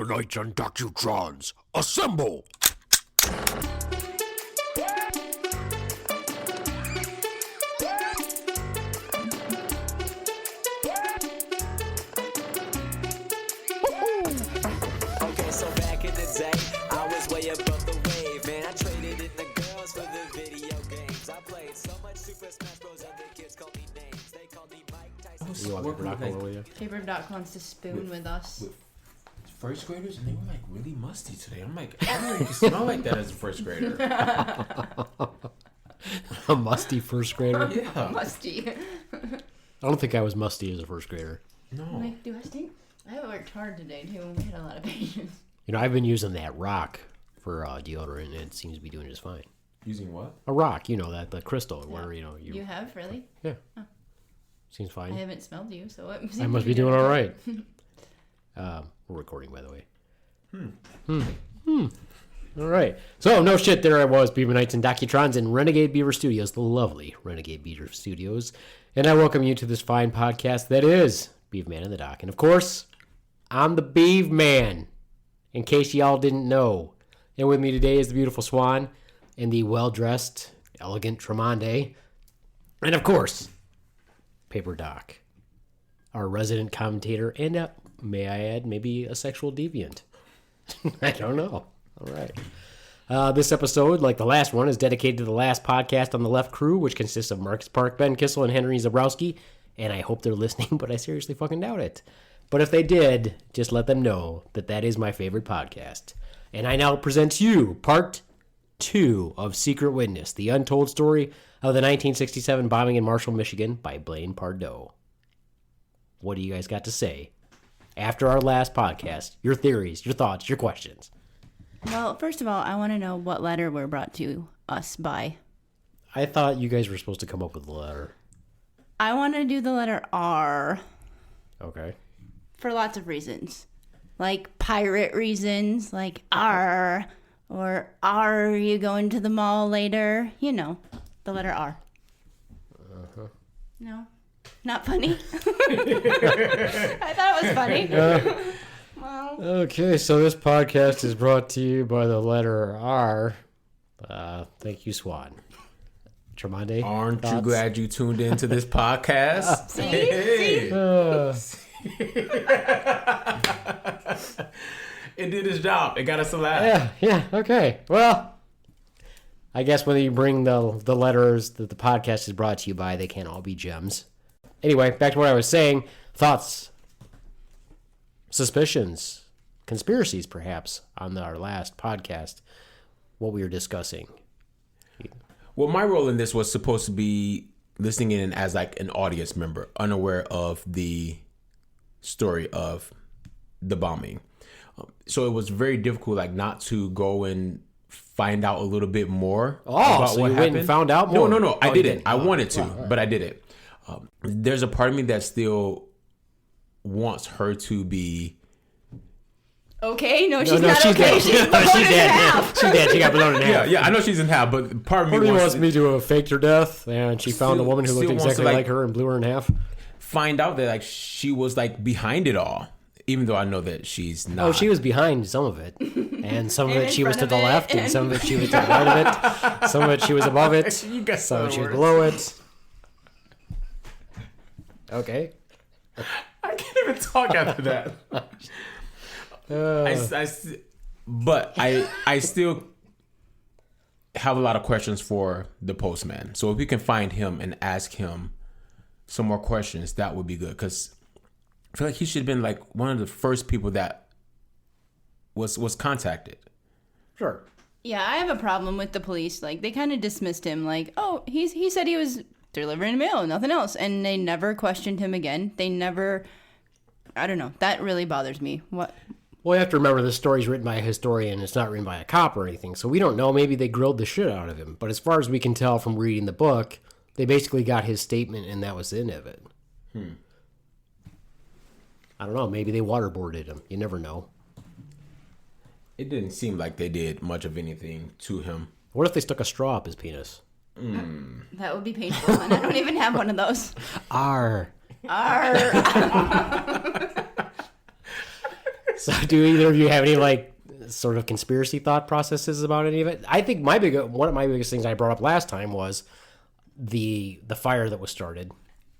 Beavemanites and Docutrons, assemble! Okay, so back in the day, I was way above the wave, man. I traded in the girls for the video games. I played so much Super Smash Bros. Other kids called me names. They called me Mike Tyson. You want paper doc over with you? Paper Doc wants to spoon with us. With first graders, and they were like really musty today. I'm like, I don't even smell like that as a first grader. A musty first grader? Yeah. Musty. I don't think I was musty as a first grader. No. Like, do I stink? I worked hard today too. We had a lot of patience. You know, I've been using that rock for deodorant, and it seems to be doing just fine. Using what? A rock, you know, that the crystal, where you know You have really? Yeah. Oh. Seems fine. I haven't smelled you, so it I must be doing all right. We're recording, by the way. All right. So, no shit, there I was, Beavemanites and Docutrons in Renegade Beaver Studios, the lovely Renegade Beaver Studios. And I welcome you to this fine podcast that is Beaveman and the Doc. And, of course, I'm the Beaveman, in case y'all didn't know. And with me today is the beautiful Swan and the well-dressed, elegant Tromondae. And, of course, Paper Doc, our resident commentator, and may I add, maybe a sexual deviant. I don't know. All right. This episode, like the last one, is dedicated to the last podcast on the Left Crew, which consists of Marcus Park, Ben Kissel, and Henry Zabrowski. And I hope they're listening, but I seriously fucking doubt it. But if they did, just let them know that that is my favorite podcast. And I now present to you part 2 of Secret Witness, the untold story of the 1967 bombing in Marshall, Michigan by Blaine Pardoe. What do you guys got to say after our last podcast? Your theories, your thoughts, your questions. Well, first of all, I want to know what letter we're brought to us by. I thought you guys were supposed to come up with a letter. I want to do the letter R. Okay. For lots of reasons. Like pirate reasons, like R. Or are you going to the mall later? You know, the letter R. Uh-huh. No? Not funny? I thought it was funny. Well. Okay, so this podcast is brought to you by the letter R. Thank you, Swan. Tremondae? Aren't you thoughts? glad you tuned into this podcast? See? Hey. See? It did its job. It got us a laugh. Yeah, okay. Well, I guess when you bring the letters that the podcast is brought to you by, they can't all be gems. Anyway, back to what I was saying. Thoughts, suspicions, conspiracies, perhaps, on our last podcast, what we were discussing. Well, my role in this was supposed to be listening in as like an audience member, unaware of the story of the bombing. So it was very difficult, like, not to go and find out a little bit more about so what you happened. went and found out more? No, I Oh, you didn't. didn't. I wanted to, right. but I didn't. There's a part of me that still wants her to be. Okay, no, she's No, not she's okay. dead. She's She's blown in dead. half. She's dead. She got blown in half. Yeah, I know she's in half, but part of me Part of me wants wants me to have faked her death, and she found a Still- woman who looked still wants to, exactly like- like her and blew her in half. find out that like she was like behind it all, even though I know that she's not. Oh, she was behind some of it, and some of And it in she was front to of the it, left, and and- some of it she was to the right of it. Some of it she was above it. You got Some of it she was words. below it. Okay. I can't even talk after that. But I still have a lot of questions for the postman. So if we can find him and ask him some more questions, that would be good. Because I feel like he should have been like one of the first people that was contacted. Sure. Yeah, I have a problem with the police. Like, they kind of dismissed him. Like, oh, he said he was delivering mail, nothing else. And they never questioned him again. They never, I don't know. That really bothers me. What? Well, you have to remember this story's written by a historian. It's not written by a cop or anything. So we don't know. Maybe they grilled the shit out of him. But as far as we can tell from reading the book, they basically got his statement and that was the end of it. I don't know. Maybe they waterboarded him. You never know. It didn't seem like they did much of anything to him. What if they stuck a straw up his penis? That would be painful. And I don't even have one of those. R. Arr. So do either of you have any like sort of conspiracy thought processes about any of it? I think one of my biggest things I brought up last time was the fire that was started.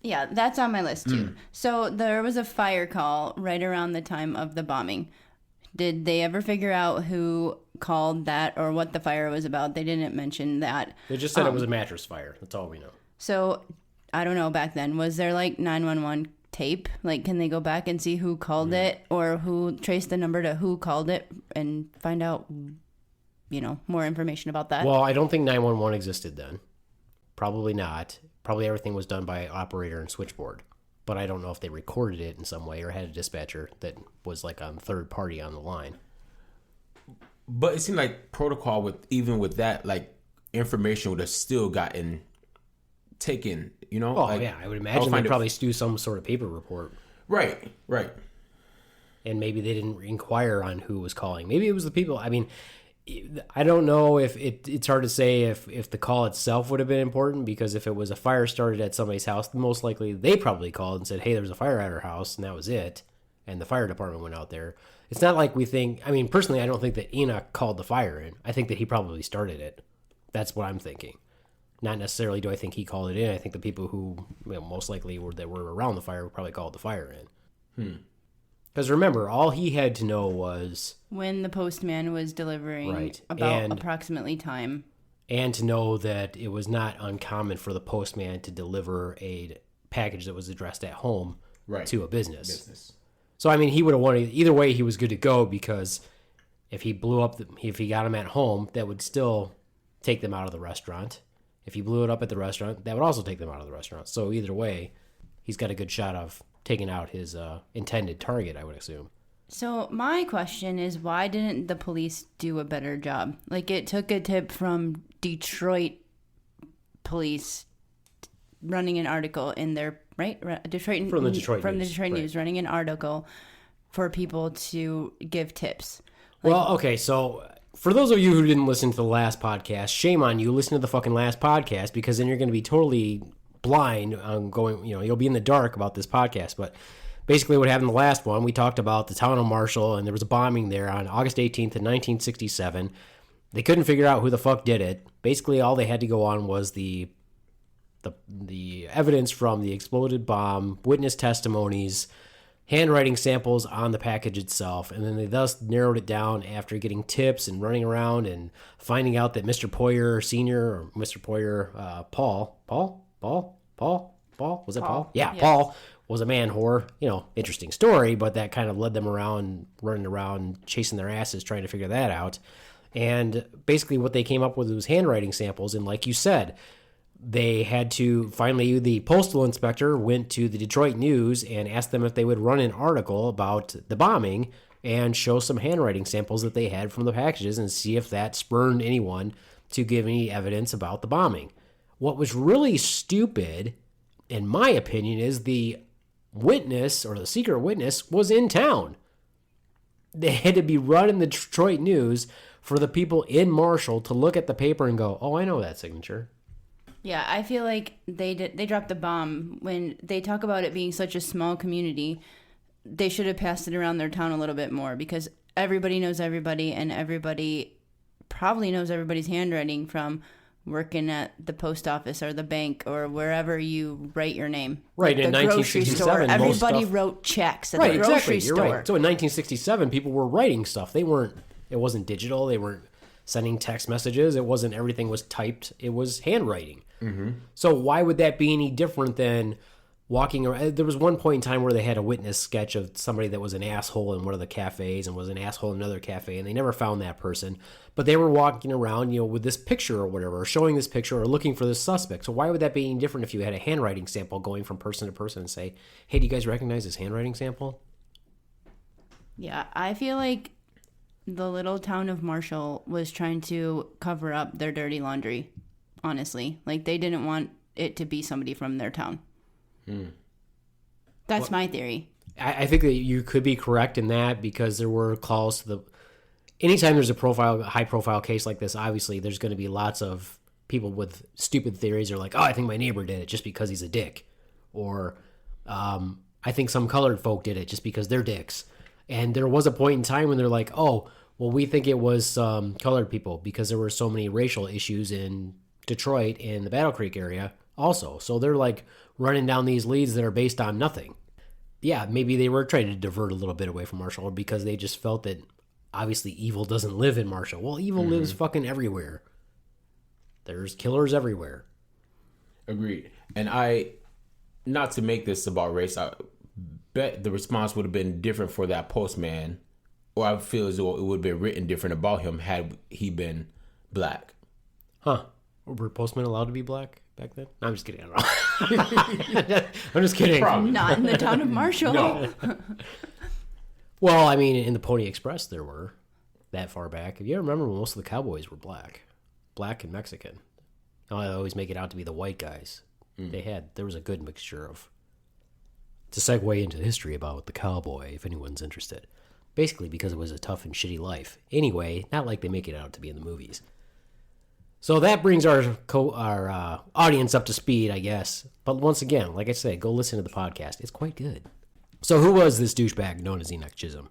Yeah, that's on my list too. So there was a fire call right around the time of the bombing. Did they ever figure out who called that or what the fire was about? They didn't mention that. They just said it was a mattress fire. That's all we know. So I don't know back then. Was there like 911 tape? Like, can they go back and see who called it or who traced the number to who called it and find out, more information about that? Well, I don't think 911 existed then. Probably not. Probably everything was done by operator and switchboard. But I don't know if they recorded it in some way or had a dispatcher that was like on third party on the line. But it seemed like protocol with that, like information would have still gotten taken, Oh, yeah. I would imagine they'd probably do some sort of paper report. Right. And maybe they didn't inquire on who was calling. Maybe it was the people. I mean, I don't know if it's hard to say if the call itself would have been important, because if it was a fire started at somebody's house, most likely they probably called and said, hey, there's a fire at our house, and that was it. And the fire department went out there. It's not like we think, I mean, personally, I don't think that Enoch called the fire in. I think that he probably started it. That's what I'm thinking. Not necessarily do I think he called it in. I think the people who most likely were around the fire probably called the fire in. Because remember, all he had to know was when the postman was delivering, about approximately time. And to know that it was not uncommon for the postman to deliver a package that was addressed at home to a business. So, I mean, he would have wanted, either way, he was good to go, because if he if he got them at home, that would still take them out of the restaurant. If he blew it up at the restaurant, that would also take them out of the restaurant. So either way, he's got a good shot of taking out his intended target, I would assume. So my question is, why didn't the police do a better job? Like, it took a tip from Detroit police running an article in their, Detroit News, running an article for people to give tips. Well, okay, so for those of you who didn't listen to the last podcast, shame on you. Listen to the fucking last podcast, because then you're going to be totally blind on going, you'll be in the dark about this podcast. But basically what happened in the last one, we talked about the town of Marshall, and there was a bombing there on August 18th in 1967. They couldn't figure out who the fuck did it. Basically all they had to go on was the evidence from the exploded bomb, witness testimonies, handwriting samples on the package itself, and then they thus narrowed it down after getting tips and running around and finding out that Mr. Poyer Sr. or Mr. Poyer, Paul? Was it Paul? Yeah, yes. Paul was a man whore. Interesting story, but that kind of led them around, running around, chasing their asses, trying to figure that out. And basically what they came up with was handwriting samples, and like you said, they had to, finally, the postal inspector went to the Detroit News and asked them if they would run an article about the bombing and show some handwriting samples that they had from the packages and see if that spurred anyone to give any evidence about the bombing. What was really stupid, in my opinion, is the witness, or the secret witness, was in town. They had to be run in the Detroit News for the people in Marshall to look at the paper and go, oh, I know that signature. Yeah, I feel like they dropped the bomb. When they talk about it being such a small community, they should have passed it around their town a little bit more, because everybody knows everybody, and everybody probably knows everybody's handwriting from working at the post office or the bank or wherever you write your name. Right, like in the grocery store. 1967, Everybody wrote checks at the grocery exactly. store. You're right. So in 1967, people were writing stuff. It wasn't digital. They weren't sending text messages. Everything was typed. It was handwriting. Mm-hmm. So why would that be any different than walking around? There was one point in time where they had a witness sketch of somebody that was an asshole in one of the cafes and was an asshole in another cafe, and they never found that person. But they were walking around, with this picture or whatever, or showing this picture or looking for this suspect. So why would that be any different if you had a handwriting sample going from person to person and say, hey, do you guys recognize this handwriting sample? Yeah, I feel like the little town of Marshall was trying to cover up their dirty laundry, honestly. Like, they didn't want it to be somebody from their town. That's my theory. I think that you could be correct in that, because there were calls to the... Anytime there's a high-profile case like this, obviously there's going to be lots of people with stupid theories, or like, oh, I think my neighbor did it just because he's a dick. Or I think some colored folk did it just because they're dicks. And there was a point in time when they're like, oh, well, we think it was colored people because there were so many racial issues in Detroit and the Battle Creek area also. So they're like running down these leads that are based on nothing. Yeah, maybe they were trying to divert a little bit away from Marshall because they just felt that obviously evil doesn't live in Marshall. Well, evil lives fucking everywhere. There's killers everywhere. Agreed. And not to make this about race, I bet the response would have been different for that postman, or I feel as though it would have been written different about him had he been black. Huh. Were postmen allowed to be black back then? I'm just kidding. I don't know. I'm just kidding. Probably. Not in the town of Marshall. No. Well, I mean, in the Pony Express, there were that far back. If you remember, most of the cowboys were black and Mexican. I always make it out to be the white guys. There was a good mixture of. To segue into history about the cowboy, if anyone's interested. Basically, because it was a tough and shitty life. Anyway, not like they make it out to be in the movies. So that brings our audience up to speed, I guess. But once again, like I said, go listen to the podcast. It's quite good. So who was this douchebag known as Enoch Chisholm?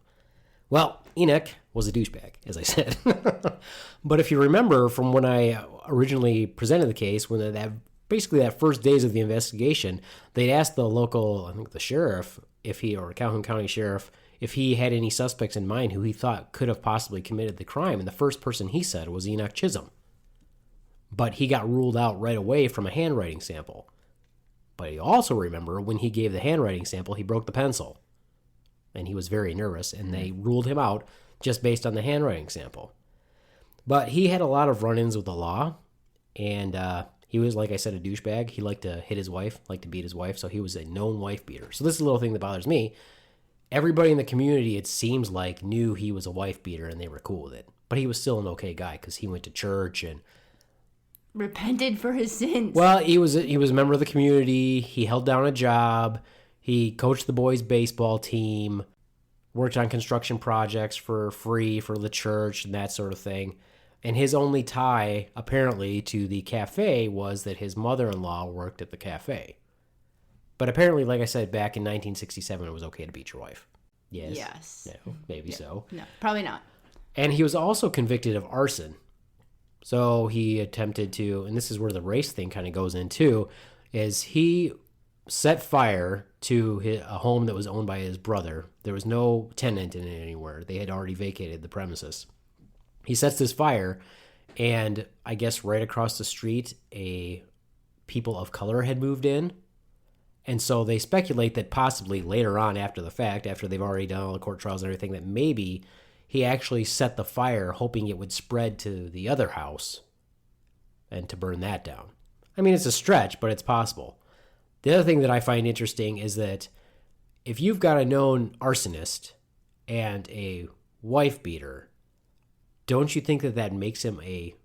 Well, Enoch was a douchebag, as I said. But if you remember from when I originally presented the case, when that first days of the investigation, they'd asked the local, I think the sheriff, or Calhoun County Sheriff, if he had any suspects in mind who he thought could have possibly committed the crime. And the first person he said was Enoch Chisholm. But he got ruled out right away from a handwriting sample. But you also remember when he gave the handwriting sample, he broke the pencil. And he was very nervous, and they ruled him out just based on the handwriting sample. But he had a lot of run-ins with the law, and he was, like I said, a douchebag. He liked to hit his wife, liked to beat his wife, so he was a known wife beater. So this is a little thing that bothers me. Everybody in the community, it seems like, knew he was a wife beater, and they were cool with it. But he was still an okay guy, because he went to church and Repented for his sins. well, he was a member of the community. He held down a job. He coached the boys' baseball team, worked on construction projects for free for the church and that sort of thing. And his only tie, apparently, to the cafe was that his mother-in-law worked at the cafe. But apparently, like I said, back in 1967, it was okay to beat your wife. Yes. Yes. No, maybe so. No, probably not. And he was also convicted of arson. So he attempted to, and this is where the race thing kind of goes in too, is he set fire to a home that was owned by his brother. There was no tenant in it anywhere. They had already vacated the premises. He sets this fire, and I guess right across the street, a people of color had moved in. And so they speculate that possibly later on after the fact, after they've already done all the court trials and everything, that maybe he actually set the fire hoping it would spread to the other house and to burn that down. I mean, it's a stretch, but it's possible. The other thing that I find interesting is that if you've got a known arsonist and a wife beater, don't you think that that makes him a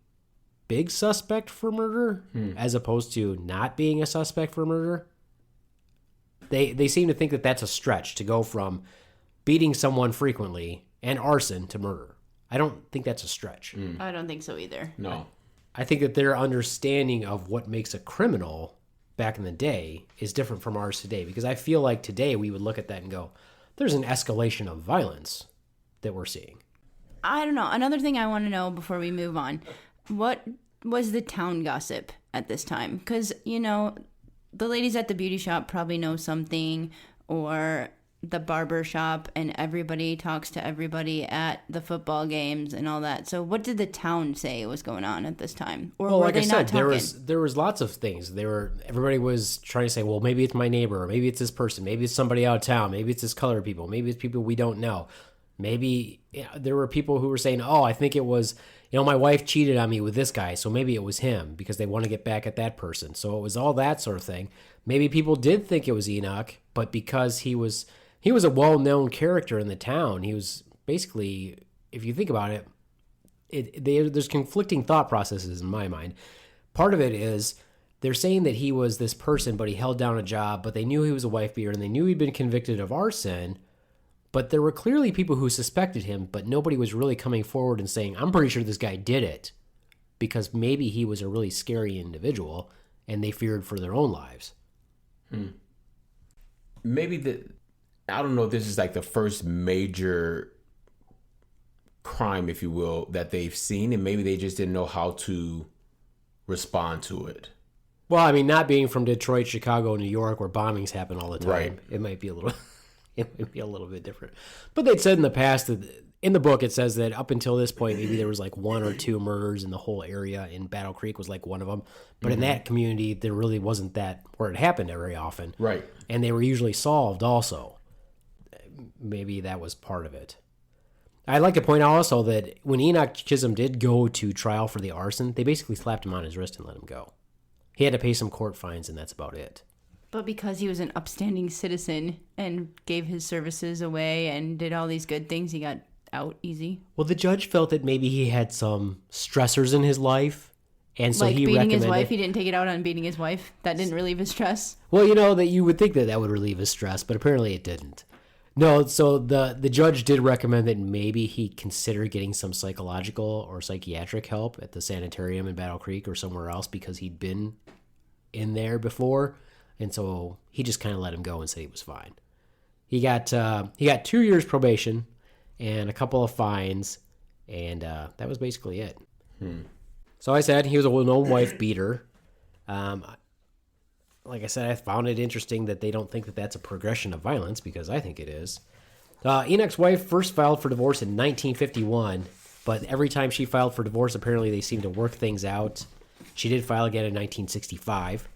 big suspect for murder as opposed to not being a suspect for murder? They seem to think that that's a stretch to go from beating someone frequently and arson to murder. I don't think that's a stretch. I don't think so either. No. I think that their understanding of what makes a criminal back in the day is different from ours today, because I feel like today we would look at that and go, there's an escalation of violence that we're seeing. I don't know. Another thing I want to know before we move on, what was the town gossip at this time? Because, the ladies at the beauty shop probably know something, or the barber shop, and everybody talks to everybody at the football games and all that. So what did the town say was going on at this time? Or were they not talking? There was lots of things. Everybody was trying to say, well, maybe it's my neighbor, or maybe it's this person, maybe it's somebody out of town, maybe it's this colored people, maybe it's people we don't know. Maybe there were people who were saying, oh, I think it was, my wife cheated on me with this guy, so maybe it was him because they want to get back at that person. So it was all that sort of thing. Maybe people did think it was Enoch, but because he was a well-known character in the town, he was basically, if you think about it, there's conflicting thought processes in my mind. Part of it is they're saying that he was this person, but he held down a job, but they knew he was a wife beater, and they knew he'd been convicted of arson. But there were clearly people who suspected him, but nobody was really coming forward and saying, I'm pretty sure this guy did it, because maybe he was a really scary individual and they feared for their own lives. Maybe I don't know if this is like the first major crime, if you will, that they've seen, and maybe they just didn't know how to respond to it. Well, I mean, not being from Detroit, Chicago, New York, where bombings happen all the time, Right. it might be a little, it might be a little bit different. But they'd said in the past that in the book it says that up until this point, maybe there was like 1 or 2 murders in the whole area, and Battle Creek was like one of them. But in that community, there really wasn't that where it happened very often, Right. and they were usually solved also. Maybe that was part of it. I'd like to point out also that when Enoch Chisholm did go to trial for the arson, they basically slapped him on his wrist and let him go. He had to pay some court fines, and that's about it. But because he was an upstanding citizen and gave his services away and did all these good things, he got out easy. Well, the judge felt that maybe he had some stressors in his life, and so Like he beating recommended... his wife, he didn't take it out on beating his wife. That didn't relieve his stress. Well, you know, that you would think that that would relieve his stress, but apparently it didn't. No, so the judge did recommend that maybe he consider getting some psychological or psychiatric help at the sanitarium in Battle Creek or somewhere else because he'd been in there before, and so he just kind of let him go and said he was fine. He got 2 years probation and a couple of fines, and that was basically it. So I said he was a well-known wife beater. Like I said, I found it interesting that they don't think that that's a progression of violence, because I think it is. Enoch's wife first filed for divorce in 1951, but every time she filed for divorce, apparently they seemed to work things out. She did file again in 1965.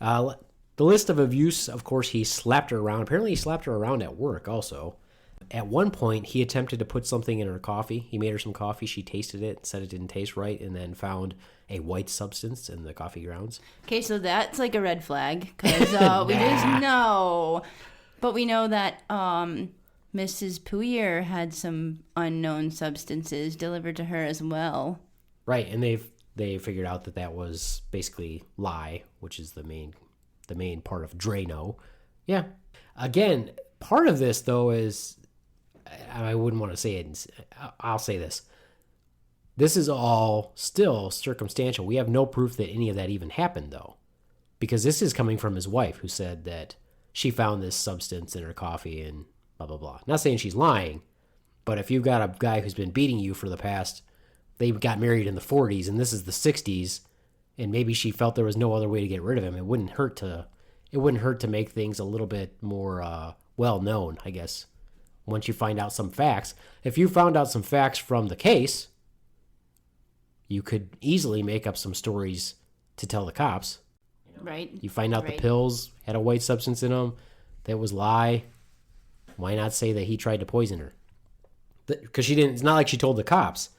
The list of abuse, of course, he slapped her around. Apparently he slapped her around at work also. At one point, he attempted to put something in her coffee. He made her some coffee. She tasted it, said it didn't taste right, and then found a white substance in the coffee grounds. Okay, so that's like a red flag because we just know. But we know that Mrs. Pouyer had some unknown substances delivered to her as well. Right, and they figured out that that was basically lye, which is the main part of Drano. Yeah. Again, part of this, though, is... I wouldn't want to say it. I'll say this. This is all still circumstantial. We have no proof that any of that even happened, though. Because this is coming from his wife, who said that she found this substance in her coffee and blah, blah, blah. Not saying she's lying, but if you've got a guy who's been beating you for the past... They got married in the 40s, and this is the 60s, and maybe she felt there was no other way to get rid of him. It wouldn't hurt to make things a little bit more well-known, I guess. Once you find out some facts. If you found out some facts from the case, you could easily make up some stories to tell the cops. Right. You find out the pills had a white substance in them that was lye. Why not say that he tried to poison her? Because she didn't. It's not like she told the cops.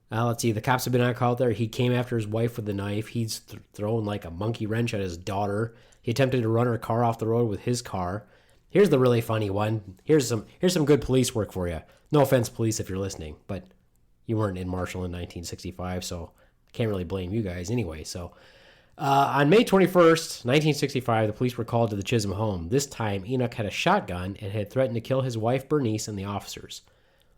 Let's see. The cops have been on call there. He came after his wife with the knife. He's thrown like a monkey wrench at his daughter. He attempted to run her car off the road with his car. Here's the really funny one. Here's some good police work for you. No offense, police, if you're listening, but you weren't in Marshall in 1965, so I can't really blame you guys anyway. So on May 21st, 1965, the police were called to the Chisholm home. This time, Enoch had a shotgun and had threatened to kill his wife, Bernice, and the officers.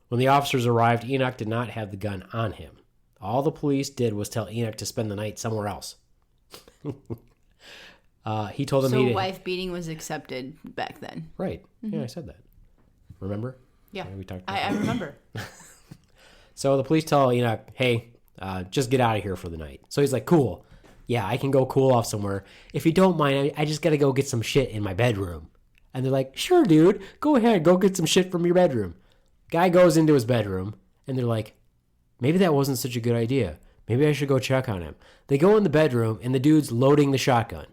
When the officers arrived, Enoch did not have the gun on him. All the police did was tell Enoch to spend the night somewhere else. He told them so wife beating was accepted back then. Right. Mm-hmm. Yeah, I said that. Remember? Yeah. We talked about I remember. So the police tell Enoch, hey, just get out of here for the night. So he's like, cool. Yeah, I can go cool off somewhere. If you don't mind, I just got to go get some shit in my bedroom. And they're like, sure, dude. Go ahead. Go get some shit from your bedroom. Guy goes into his bedroom, and they're like, maybe that wasn't such a good idea. Maybe I should go check on him. They go in the bedroom, and the dude's loading the shotgun.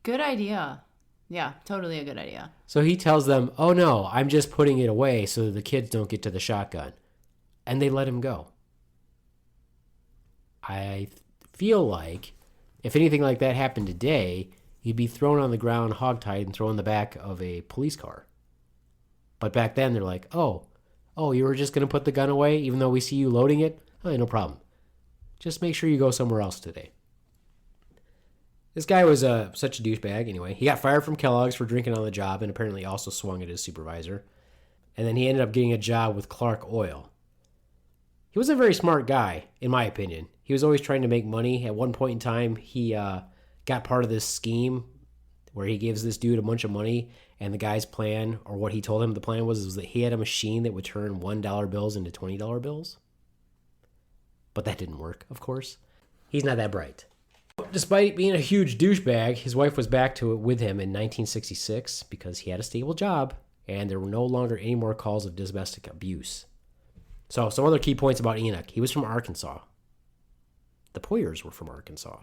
Good idea. Yeah, totally a good idea. So he tells them, oh no, I'm just putting it away so that the kids don't get to the shotgun. And they let him go. I feel like if anything like that happened today, he'd be thrown on the ground, hogtied, and thrown in the back of a police car. But back then, they're like, oh, you were just going to put the gun away even though we see you loading it? Oh, no problem. Just make sure you go somewhere else today. This guy was such a douchebag anyway. He got fired from Kellogg's for drinking on the job and apparently also swung at his supervisor. And then he ended up getting a job with Clark Oil. He was a very smart guy, in my opinion. He was always trying to make money. At one point in time, he got part of this scheme where he gives this dude a bunch of money And the guy's plan, or what he told him the plan was that he had a machine that would turn $1 bills into $20 bills. But that didn't work, of course. He's not that bright. Despite being a huge douchebag, his wife was back to it with him in 1966 because he had a stable job and there were no longer any more calls of domestic abuse. So, some other key points about Enoch. He was from Arkansas. The Poyers were from Arkansas.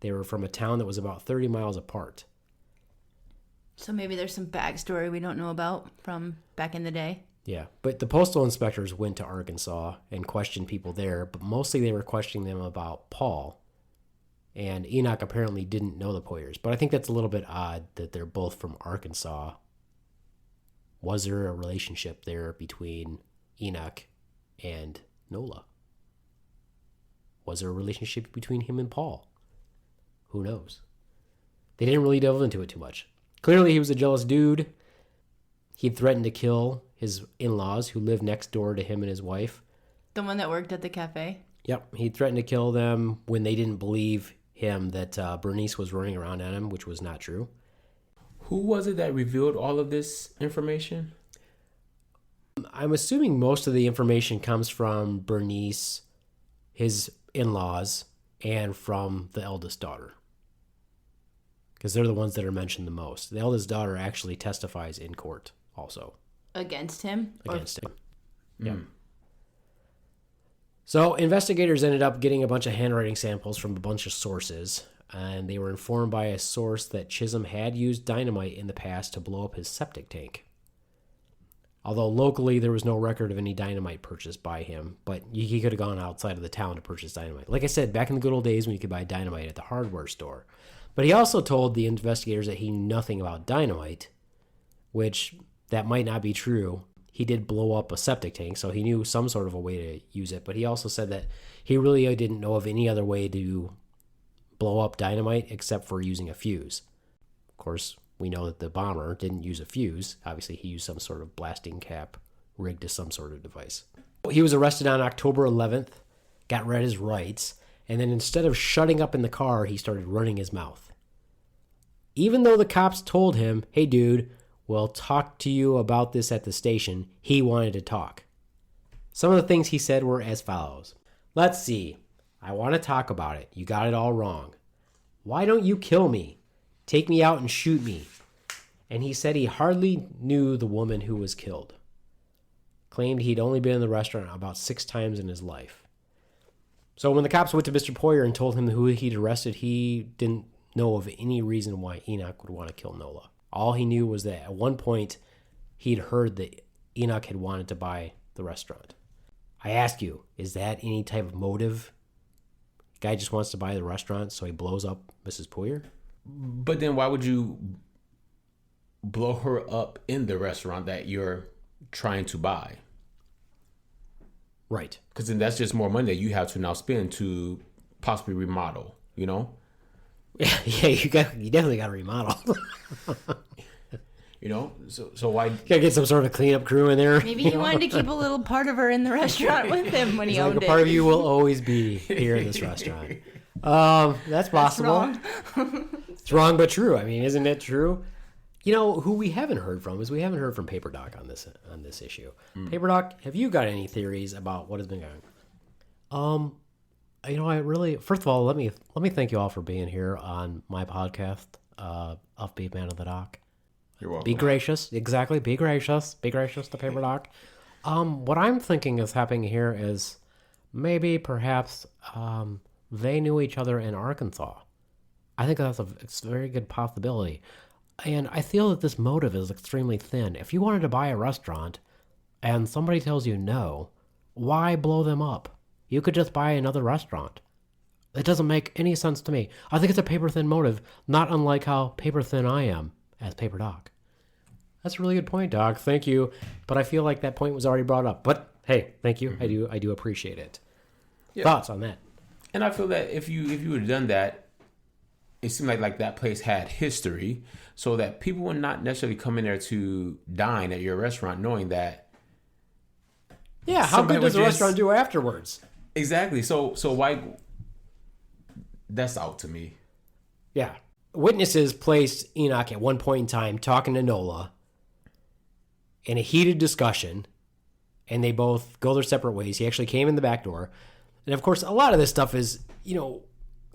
They were from a town that was about 30 miles apart. So maybe there's some backstory we don't know about from back in the day. Yeah, but the postal inspectors went to Arkansas and questioned people there, but mostly they were questioning them about Paul. And Enoch apparently didn't know the Poyers, but I think that's a little bit odd that they're both from Arkansas. Was there a relationship there between Enoch and Nola? Was there a relationship between him and Paul? Who knows? They didn't really delve into it too much. Clearly, he was a jealous dude. He'd threatened to kill his in-laws who lived next door to him and his wife. The one that worked at the cafe? Yep, he threatened to kill them when they didn't believe him that Bernice was running around at him, which was not true. Who was it that revealed all of this information? I'm assuming most of the information comes from Bernice, his in-laws, and from the eldest daughter. Because they're the ones that are mentioned the most. The eldest daughter actually testifies in court also. Against him? Against him. Yeah. So investigators ended up getting a bunch of handwriting samples from a bunch of sources, and they were informed by a source that Chisholm had used dynamite in the past to blow up his septic tank. Although locally there was no record of any dynamite purchased by him, but he could have gone outside of the town to purchase dynamite. Like I said, back in the good old days when you could buy dynamite at the hardware store. But he also told the investigators that he knew nothing about dynamite, which that might not be true. He did blow up a septic tank, so he knew some sort of a way to use it. But he also said that he really didn't know of any other way to blow up dynamite except for using a fuse. Of course, we know that the bomber didn't use a fuse. Obviously, he used some sort of blasting cap rigged to some sort of device. He was arrested on October 11th, got read his rights, and then instead of shutting up in the car, he started running his mouth. Even though the cops told him, hey, dude, we'll talk to you about this at the station, he wanted to talk. Some of the things he said were as follows. Let's see. I want to talk about it. You got it all wrong. Why don't you kill me? Take me out and shoot me. And he said he hardly knew the woman who was killed. Claimed he'd only been in the restaurant about 6 times in his life. So when the cops went to Mr. Poyer and told him who he'd arrested, he didn't know of any reason why Enoch would want to kill Nola. All he knew was that at one point he'd heard that Enoch had wanted to buy the restaurant. I ask you, is that any type of motive? The guy just wants to buy the restaurant, so he blows up Mrs. Poyer? But then why would you blow her up in the restaurant that you're trying to buy? Right. Because then that's just more money that you have to now spend to possibly remodel, you know? Yeah, you definitely got to remodel. You know? So why? Gotta get some sort of cleanup crew in there. Maybe he wanted to keep a little part of her in the restaurant with him when he owned Like a it. part of you will always be here in this restaurant. That's possible. It's wrong but true. I mean, isn't it true? You know, who we haven't heard from is we haven't heard from Paper Doc on this issue. Paper Doc, have you got any theories about what has been going on? You know, I really, first of all, let me thank you all for being here on my podcast of Beaveman and the Doc. You're welcome. Be gracious, exactly. Be gracious to Paper Doc. What I'm thinking is happening here is maybe perhaps they knew each other in Arkansas. I think it's a very good possibility. And I feel that this motive is extremely thin. If you wanted to buy a restaurant and somebody tells you no, why blow them up? You could just buy another restaurant. It doesn't make any sense to me. I think it's a paper thin motive, not unlike how paper thin I am as Paper Doc. That's a really good point, Doc. Thank you. But I feel like that point was already brought up. But hey, thank you. I do appreciate it. Yeah. Thoughts on that? And I feel that if you would have done that, it seemed like that place had history, so that people would not necessarily come in there to dine at your restaurant knowing that. Yeah, how good does the restaurant do afterwards? Exactly. So why? That's out to me. Yeah. witnesses placed Enoch at one point in time talking to Nola in a heated discussion, and they both go their separate ways. He actually came in the back door. And of course, a lot of this stuff is,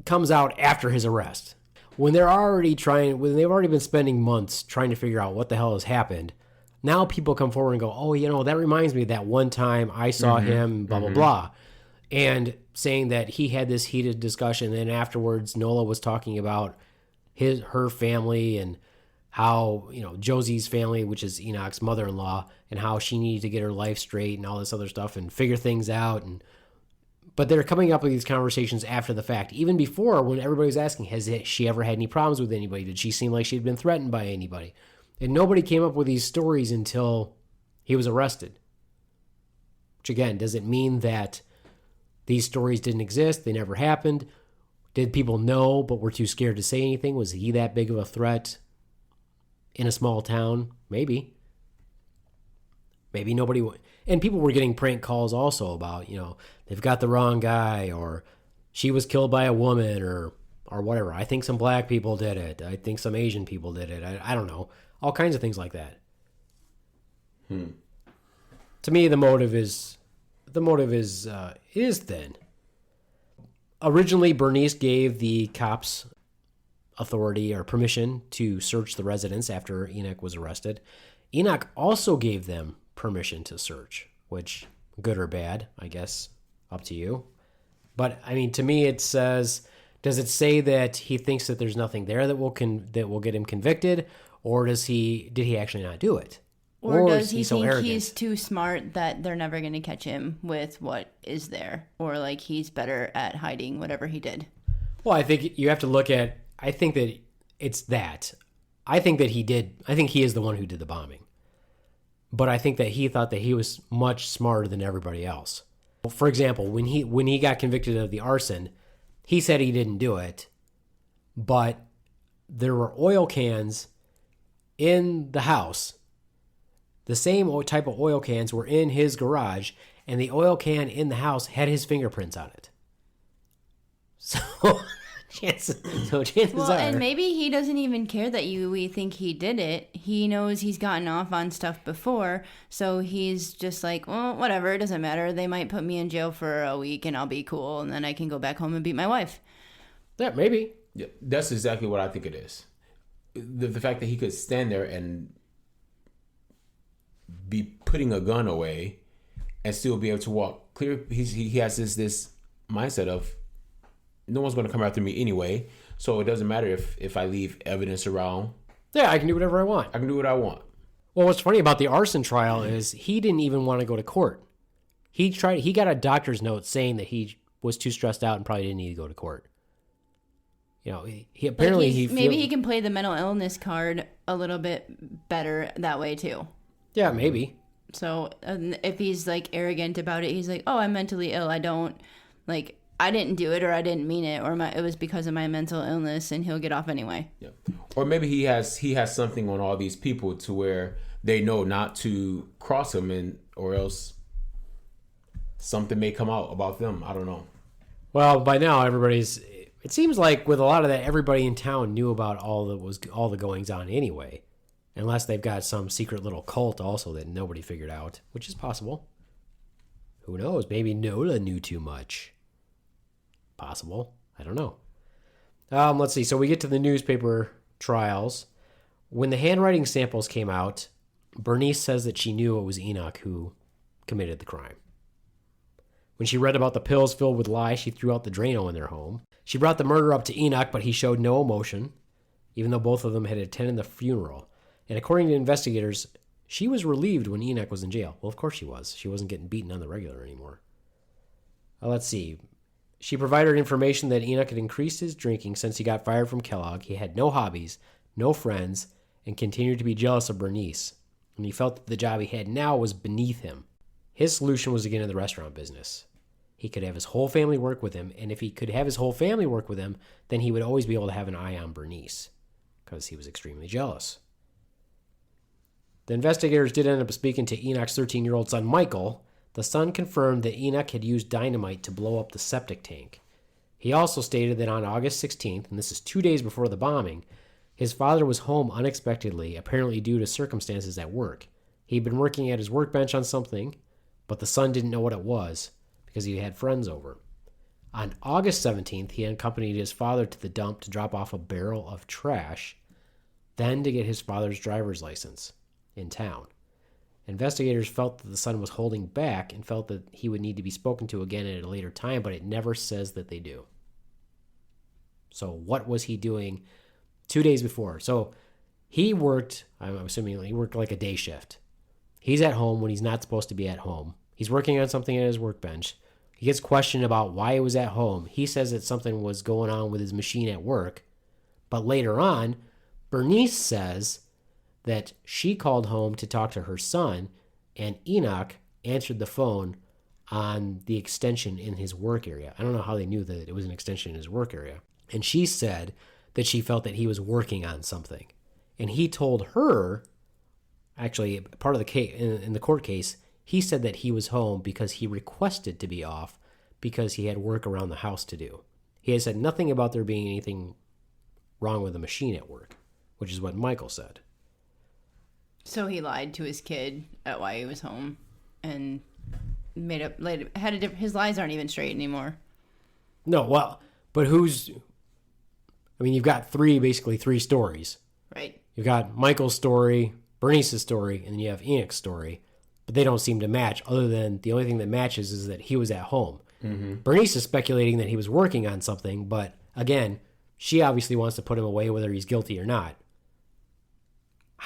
comes out after his arrest. When they've already been spending months trying to figure out what the hell has happened, now people come forward and go, oh, that reminds me of that one time I saw him, blah, blah, blah. And saying that he had this heated discussion, and afterwards Nola was talking about her family and how, Josie's family, which is Enoch's mother-in-law, and how she needed to get her life straight and all this other stuff and figure things out. But they're coming up with these conversations after the fact. Even before, when everybody was asking, has she ever had any problems with anybody? Did she seem like she'd been threatened by anybody? And nobody came up with these stories until he was arrested. Which, again, does it mean that these stories didn't exist? They never happened? Did people know but were too scared to say anything? Was he that big of a threat in a small town? Maybe. Maybe nobody... And people were getting prank calls also about, they've got the wrong guy, or she was killed by a woman, or whatever. I think some black people did it. I think some Asian people did it. I don't know. All kinds of things like that. To me, the motive is thin. Originally, Bernice gave the cops authority or permission to search the residence after Enoch was arrested. Enoch also gave them permission to search, which, good or bad, I guess, up to you. But I mean, to me, it says, does it say that he thinks that there's nothing there that will get him convicted, or did he actually not do it? Or does he so think arrogant? he's too smart that they're never going to catch him with what is there, or like he's better at hiding whatever he did? Well, I think you have to look at. I think that it's that. I think that he did. I think he is the one who did the bombing. But I think that he thought that he was much smarter than everybody else. For example, when he got convicted of the arson, he said he didn't do it, but there were oil cans in the house. The same type of oil cans were in his garage, and the oil can in the house had his fingerprints on it. So chances Well, are... and maybe he doesn't even care that we think he did it. He knows he's gotten off on stuff before, so he's just like, well, whatever, it doesn't matter. They might put me in jail for a week and I'll be cool, and then I can go back home and beat my wife. Yeah, maybe. Yeah, that's exactly what I think it is. The fact that he could stand there and be putting a gun away and still be able to walk clear. He has this mindset of, no one's going to come after me anyway, so it doesn't matter if I leave evidence around. Yeah, I can do whatever I want. I can do what I want. Well, what's funny about the arson trial is he didn't even want to go to court. He got a doctor's note saying that he was too stressed out and probably didn't need to go to court. He apparently maybe he can play the mental illness card a little bit better that way too. Yeah, maybe. So if he's like arrogant about it, he's like, "Oh, I'm mentally ill. I didn't do it, or I didn't mean it, or it was because of my mental illness," and he'll get off anyway. Yeah. Or maybe he has something on all these people to where they know not to cross him, or else something may come out about them. I don't know. Well, by now it seems like with a lot of that, everybody in town knew about all the goings on anyway, unless they've got some secret little cult also that nobody figured out, which is possible. Who knows? Maybe Nola knew too much. Possible. I don't know. Let's see. So we get to the newspaper trials. When the handwriting samples came out, Bernice says that she knew it was Enoch who committed the crime. When she read about the pills filled with lye, she threw out the Drano in their home. She brought the murder up to Enoch, but he showed no emotion, even though both of them had attended the funeral. And according to investigators, she was relieved when Enoch was in jail. Well, of course she was. She wasn't getting beaten on the regular anymore. Let's see. She provided information that Enoch had increased his drinking since he got fired from Kellogg. He had no hobbies, no friends, and continued to be jealous of Bernice. And he felt that the job he had now was beneath him. His solution was to get in the restaurant business. He could have his whole family work with him, and if he could have his whole family work with him, then he would always be able to have an eye on Bernice, because he was extremely jealous. The investigators did end up speaking to Enoch's 13-year-old son, Michael. The son confirmed that Enoch had used dynamite to blow up the septic tank. He also stated that on August 16th, and this is 2 days before the bombing, his father was home unexpectedly, apparently due to circumstances at work. He'd been working at his workbench on something, but the son didn't know what it was because he had friends over. On August 17th, he accompanied his father to the dump to drop off a barrel of trash, then to get his father's driver's license in town. Investigators felt that the son was holding back and felt that he would need to be spoken to again at a later time, but it never says that they do. So what was he doing 2 days before? So he worked, I'm assuming he worked like a day shift. He's at home when he's not supposed to be at home. He's working on something at his workbench. He gets questioned about why he was at home. He says that something was going on with his machine at work. But later on, Bernice says that she called home to talk to her son, and Enoch answered the phone on the extension in his work area. I don't know how they knew that it was an extension in his work area. And she said that she felt that he was working on something. And he told her, actually, part of the case, in the court case, he said that he was home because he requested to be off because he had work around the house to do. He had said nothing about there being anything wrong with the machine at work, which is what Michael said. So he lied to his kid at why he was home and made up, his lies aren't even straight anymore. No, well, but you've got basically three stories. Right. You've got Michael's story, Bernice's story, and then you have Enoch's story. But they don't seem to match, other than the only thing that matches is that he was at home. Mm-hmm. Bernice is speculating that he was working on something, but again, she obviously wants to put him away whether he's guilty or not.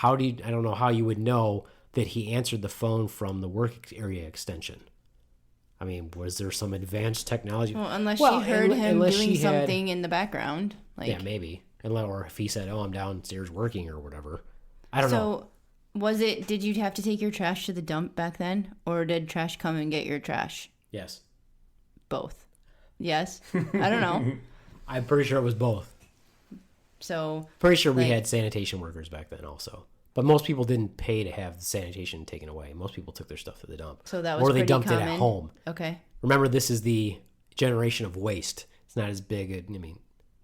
I don't know how you would know that he answered the phone from the work area extension. I mean, was there some advanced technology? Well, unless she heard him doing something in the background. Yeah, maybe. Or if he said, I'm downstairs working or whatever. I don't know. Did you have to take your trash to the dump back then? Or did trash come and get your trash? Yes. Both. Yes? I don't know. I'm pretty sure it was both. So. Pretty sure we had sanitation workers back then also. But most people didn't pay to have the sanitation taken away. Most people took their stuff to the dump. So that was Or they dumped common. it at home. Okay. Remember, this is the generation of waste. It's not as big.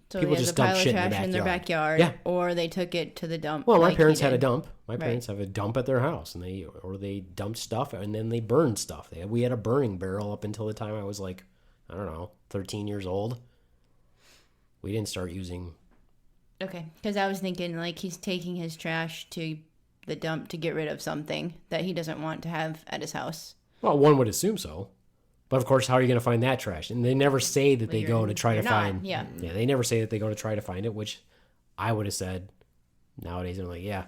So people just dump shit in their backyard. Yeah. Or they took it to the dump. Well, my parents had a dump. My parents have a dump at their house, and they dumped stuff and then they burned stuff. We had a burning barrel up until the time I was 13 years old. We didn't start using. Okay, because I was thinking he's taking his trash to the dump to get rid of something that he doesn't want to have at his house. Well, one would assume so. But of course, how are you going to find that trash? And they never say that they go to try to find. Yeah. Yeah, they never say that they go to try to find it, which I would have said nowadays. I'm like, yeah,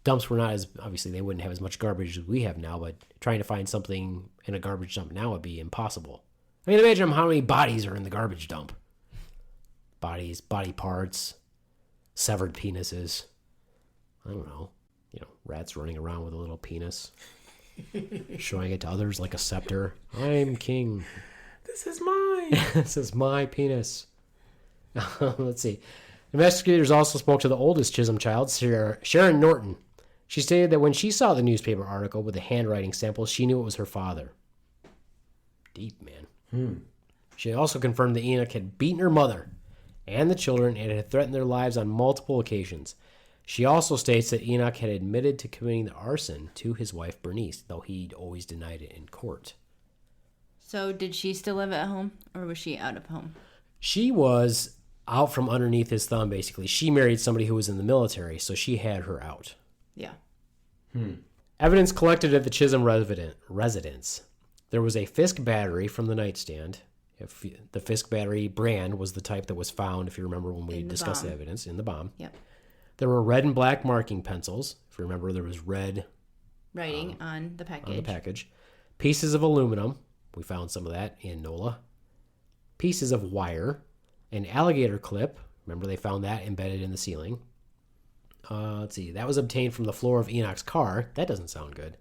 dumps were not as, obviously they wouldn't have as much garbage as we have now, but trying to find something in a garbage dump now would be impossible. I mean, imagine how many bodies are in the garbage dump. Bodies, body parts, severed penises. I don't know. Rats running around with a little penis. Showing it to others like a scepter. I'm king. This is mine. This is my penis. Let's see. Investigators also spoke to the oldest Chisholm child, Sharon Norton. She stated that when she saw the newspaper article with the handwriting samples, she knew it was her father. Deep, man. She also confirmed that Enoch had beaten her mother and the children and had threatened their lives on multiple occasions. She also states that Enoch had admitted to committing the arson to his wife Bernice, though he'd always denied it in court. So did she still live at home, or was she out of home? She was out from underneath his thumb, basically. She married somebody who was in the military, so she had her out. Yeah. Evidence collected at the Chisholm residence. There was a Fisk battery from the nightstand. The Fisk battery brand was the type that was found, if you remember when we discussed the evidence, in the bomb. Yep. There were red and black marking pencils. If you remember, there was red writing on the package. Pieces of aluminum. We found some of that in NOLA. Pieces of wire. An alligator clip. Remember, they found that embedded in the ceiling. Let's see. That was obtained from the floor of Enoch's car. That doesn't sound good.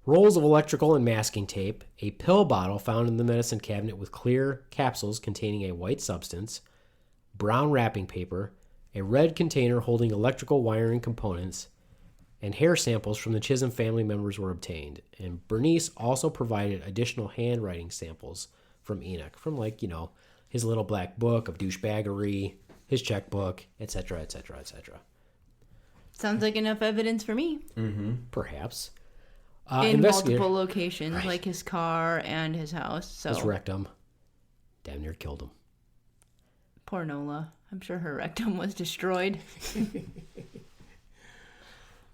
Rolls of electrical and masking tape. A pill bottle found in the medicine cabinet with clear capsules containing a white substance. Brown wrapping paper. A red container holding electrical wiring components, and hair samples from the Chisholm family members were obtained. And Bernice also provided additional handwriting samples from Enoch, from his little black book of douchebaggery, his checkbook, etc., etc., etc. Sounds like enough evidence for me. Perhaps. In multiple locations, like his car and his house. So Just wrecked him. Damn near killed him. poor Nola. I'm sure her rectum was destroyed.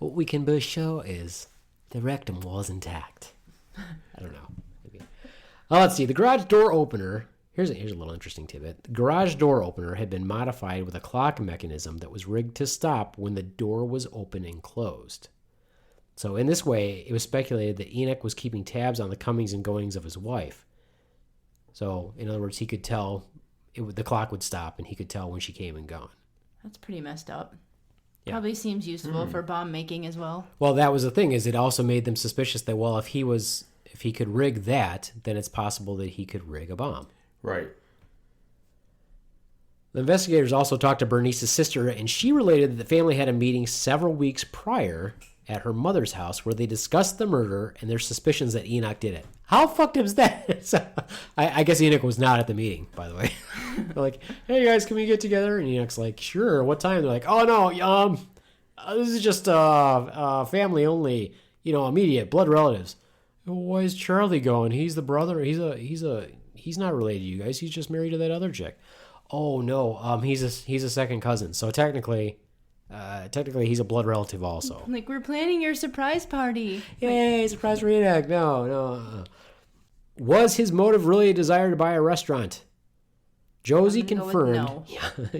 What we can be sure is the rectum was intact. I don't know. Maybe. Let's see. The garage door opener. Here's a little interesting tidbit. The garage door opener had been modified with a clock mechanism that was rigged to stop when the door was open and closed. So in this way, it was speculated that Enoch was keeping tabs on the comings and goings of his wife. So, in other words, he could tell, the clock would stop and he could tell when she came and gone. That's pretty messed up. Yeah. Probably seems useful for bomb making as well. Well, that was the thing, is it also made them suspicious that, well, if he could rig that, then it's possible that he could rig a bomb. Right. The investigators also talked to Bernice's sister, and she related that the family had a meeting several weeks prior at her mother's house where they discussed the murder and their suspicions that Enoch did it. How fucked up is that? So, I guess Enoch was not at the meeting, by the way. They're like, hey guys, can we get together? And Enoch's like, sure, what time? They're like, oh no, this is just family only, immediate blood relatives. Why is Charlie going? He's the brother. He's not related to you guys. He's just married to that other chick. Oh no, he's a second cousin. So technically he's a blood relative also. Like, we're planning your surprise party. Yay, surprise reenact. No. Was his motive really a desire to buy a restaurant? Josie confirmed. No.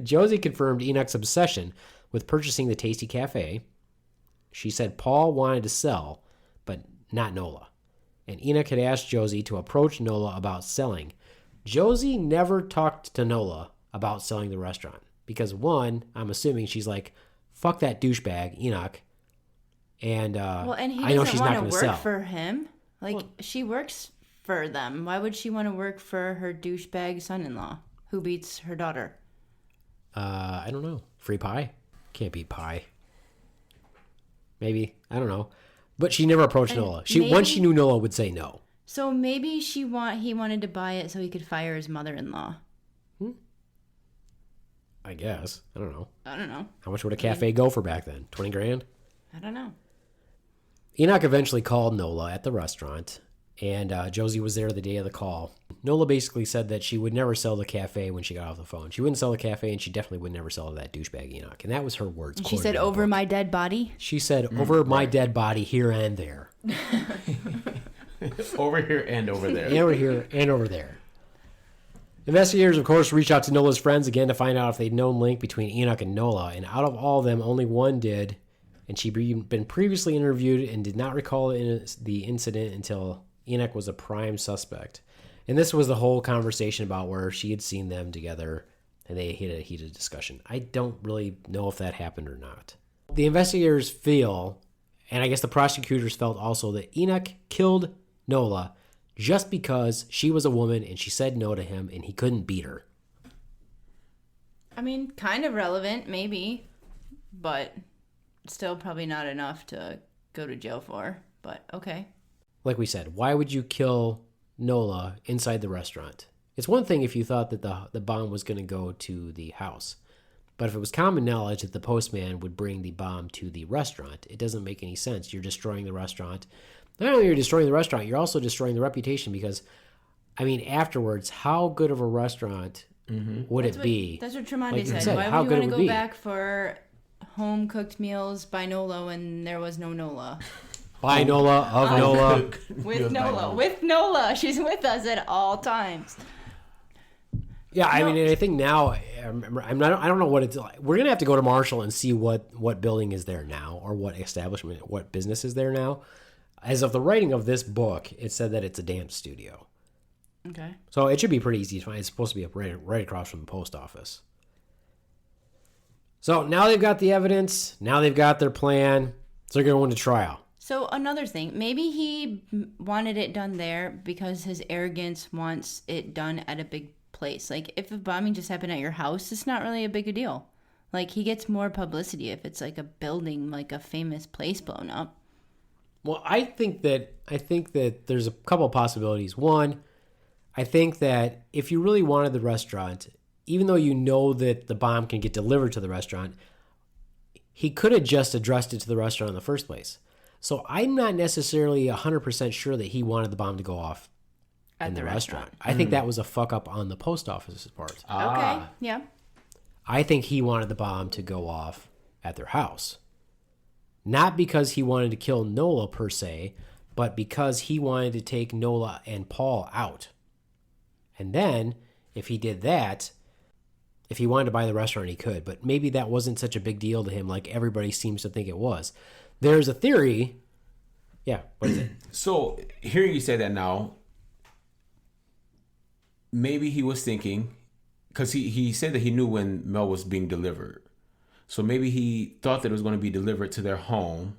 Josie confirmed Enoch's obsession with purchasing the Tasty Cafe. She said Paul wanted to sell, but not Nola. And Enoch had asked Josie to approach Nola about selling. Josie never talked to Nola about selling the restaurant because, one, I'm assuming she's like, fuck that douchebag, Enoch. And, And he I know doesn't she's not want going to to work sell. for him. She works for them. Why would she want to work for her douchebag son-in-law who beats her daughter? I don't know. Free pie? Can't beat pie. Maybe. I don't know. But she never approached Nola. Once she knew Nola would say no. So maybe he wanted to buy it so he could fire his mother-in-law. I guess. I don't know. How much would a cafe go for back then? 20 grand? I don't know. Enoch eventually called Nola at the restaurant, and Josie was there the day of the call. Nola basically said that she would never sell the cafe when she got off the phone. She wouldn't sell the cafe, and she definitely would never sell to that douchebag Enoch. And that was her words. And she said, over my dead body? She said, over my dead body, here and there. Over here and over there. And over here and over there. Investigators, of course, reached out to Nola's friends again to find out if they'd known link between Enoch and Nola. And out of all of them, only one did. And she'd been previously interviewed and did not recall the incident until Enoch was a prime suspect. And this was the whole conversation about where she had seen them together and they had a heated discussion. I don't really know if that happened or not. The investigators feel, and I guess the prosecutors felt also, that Enoch killed Nola just because she was a woman and she said no to him and he couldn't beat her. I mean, kind of relevant, maybe. But still probably not enough to go to jail for. But okay. Like we said, why would you kill Nola inside the restaurant? It's one thing if you thought that the bomb was going to go to the house. But if it was common knowledge that the postman would bring the bomb to the restaurant, it doesn't make any sense. You're destroying the restaurant. Not only are you destroying the restaurant, you're also destroying the reputation because, I mean, afterwards, how good of a restaurant would it be? That's what Tromondae Like you said. said, Why how would you good want it to would go be. back for home-cooked meals by Nola when there was no Nola? By Nola, of Nola. With Nola. With Nola. She's with us at all times. Yeah, I mean, and I think now, I don't know what it's like. We're going to have to go to Marshall and see what building is there now or what establishment, what business is there now. As of the writing of this book, it said that it's a dance studio. Okay. So it should be pretty easy to find. It's supposed to be up right across from the post office. So now they've got the evidence. Now they've got their plan. So they're going to trial. So another thing, maybe he wanted it done there because his arrogance wants it done at a big place. Like, if a bombing just happened at your house, it's not really a big a deal. Like, he gets more publicity if it's like a building, like a famous place blown up. Well, I think that there's a couple of possibilities. One, I think that if you really wanted the restaurant, even though you know that the bomb can get delivered to the restaurant, he could have just addressed it to the restaurant in the first place. So I'm not necessarily 100% sure that he wanted the bomb to go off in the restaurant. I think that was a fuck up on the post office's part. Okay. Yeah. I think he wanted the bomb to go off at their house. Not because he wanted to kill Nola per se, but because he wanted to take Nola and Paul out. And then, if he did that, if he wanted to buy the restaurant, he could. But maybe that wasn't such a big deal to him like everybody seems to think it was. There's a theory. Yeah, what is it? So, hearing you say that now, maybe he was thinking, because he said that he knew when Mel was being delivered. So maybe he thought that it was going to be delivered to their home,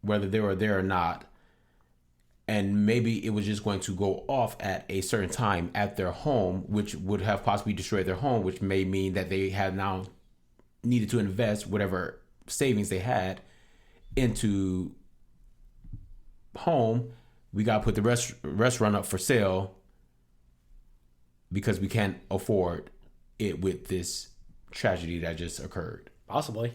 whether they were there or not. And maybe it was just going to go off at a certain time at their home, which would have possibly destroyed their home, which may mean that they had now needed to invest whatever savings they had into home. We got to put the restaurant up for sale because we can't afford it with this tragedy that just occurred. Possibly.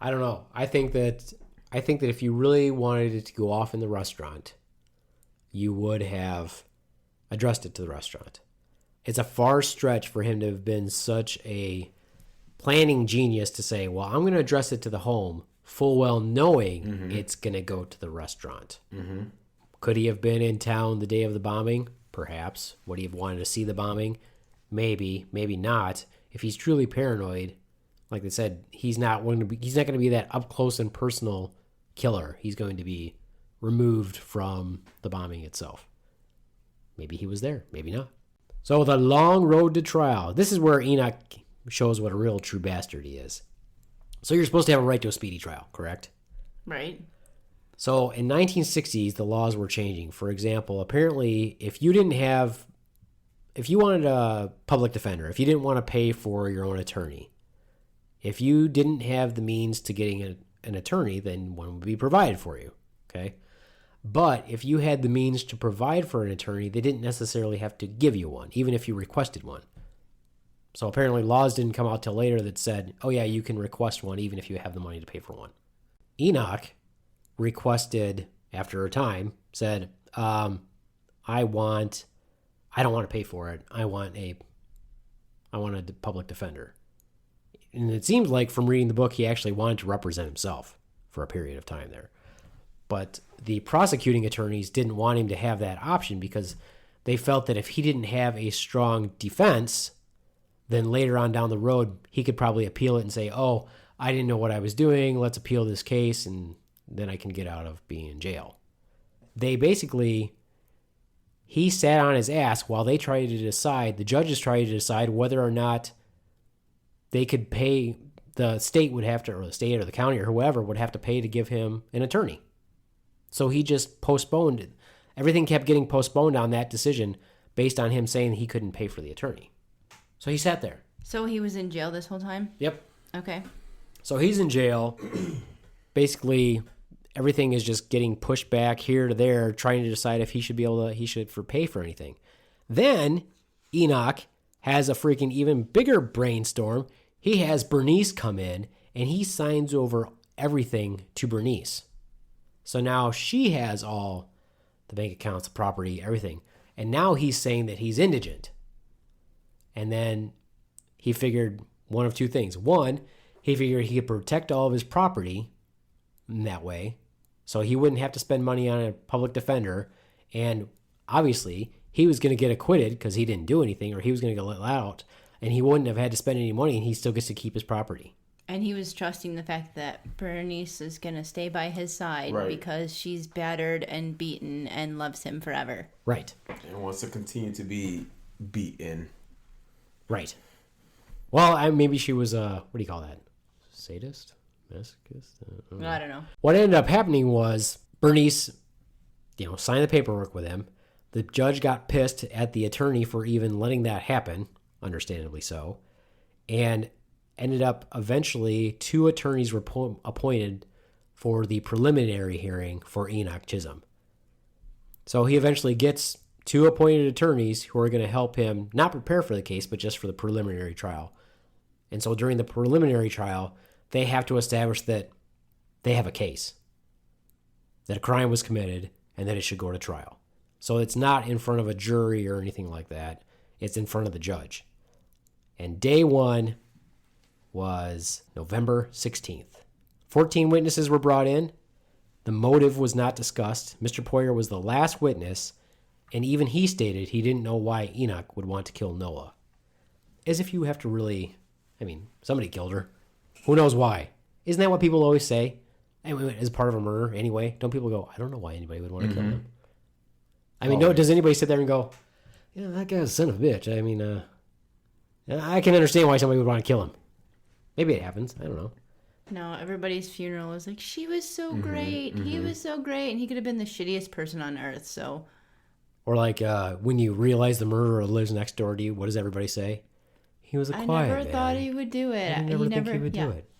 I don't know. I think that if you really wanted it to go off in the restaurant, you would have addressed it to the restaurant. It's a far stretch for him to have been such a planning genius to say, well, I'm going to address it to the home, full well knowing it's going to go to the restaurant. Mm-hmm. Could he have been in town the day of the bombing? Perhaps. Would he have wanted to see the bombing? Maybe, maybe not. If he's truly paranoid, like I said, he's not going to be that up close and personal killer. He's going to be removed from the bombing itself. Maybe he was there, maybe not. So the long road to trial. This is where Enoch shows what a real true bastard he is. So you're supposed to have a right to a speedy trial, correct? Right. So in 1960s, the laws were changing. For example, apparently, if you wanted a public defender, if you didn't want to pay for your own attorney, if you didn't have the means to getting an attorney, then one would be provided for you, okay? But if you had the means to provide for an attorney, they didn't necessarily have to give you one, even if you requested one. So apparently laws didn't come out till later that said, oh yeah, you can request one even if you have the money to pay for one. Enoch requested, after a time, said, I don't want to pay for it. I want a public defender. And it seems like from reading the book, he actually wanted to represent himself for a period of time there. But the prosecuting attorneys didn't want him to have that option because they felt that if he didn't have a strong defense, then later on down the road, he could probably appeal it and say, oh, I didn't know what I was doing. Let's appeal this case, and then I can get out of being in jail. He sat on his ass while the judges tried to decide whether or not they could pay, the state or the county or whoever would have to pay to give him an attorney. So he just postponed it. Everything kept getting postponed on that decision based on him saying he couldn't pay for the attorney. So he sat there. So he was in jail this whole time? Yep. Okay. So he's in jail. Basically, everything is just getting pushed back here to there, trying to decide if he should pay for anything. Then Enoch has a freaking even bigger brainstorm. He has Bernice come in and he signs over everything to Bernice. So now she has all the bank accounts, the property, everything. And now he's saying that he's indigent. And then he figured one of two things. One, he figured he could protect all of his property in that way, so he wouldn't have to spend money on a public defender. And obviously, he was going to get acquitted because he didn't do anything, or he was going to get let out, and he wouldn't have had to spend any money, and he still gets to keep his property. And he was trusting the fact that Bernice is going to stay by his side because she's battered and beaten and loves him forever. Right. And wants to continue to be beaten. Right. Well, maybe she was what do you call that? Sadist? Masochist? I don't know. What ended up happening was Bernice, signed the paperwork with him. The judge got pissed at the attorney for even letting that happen, understandably so, and ended up eventually 2 attorneys were appointed for the preliminary hearing for Enoch Chisholm. So he eventually gets 2 appointed attorneys who are going to help him not prepare for the case, but just for the preliminary trial. And so during the preliminary trial, they have to establish that they have a case, that a crime was committed, and that it should go to trial. So it's not in front of a jury or anything like that. It's in front of the judge. And day one was November 16th. 14 witnesses were brought in. The motive was not discussed. Mr. Poyer was the last witness, and even he stated he didn't know why Enoch would want to kill Noah. As if you have to really... somebody killed her. Who knows why? Isn't that what people always say? As part of a murder anyway? Don't people go, I don't know why anybody would want to kill him? No, does anybody sit there and go, yeah, that guy's a son of a bitch. I can understand why somebody would want to kill him. Maybe it happens. I don't know. No, everybody's funeral was like, she was so great. He was so great. And he could have been the shittiest person on earth, so... Or like when you realize the murderer lives next door to you, what does everybody say? He was a quiet man. I never thought he would do it. I never think he would do it.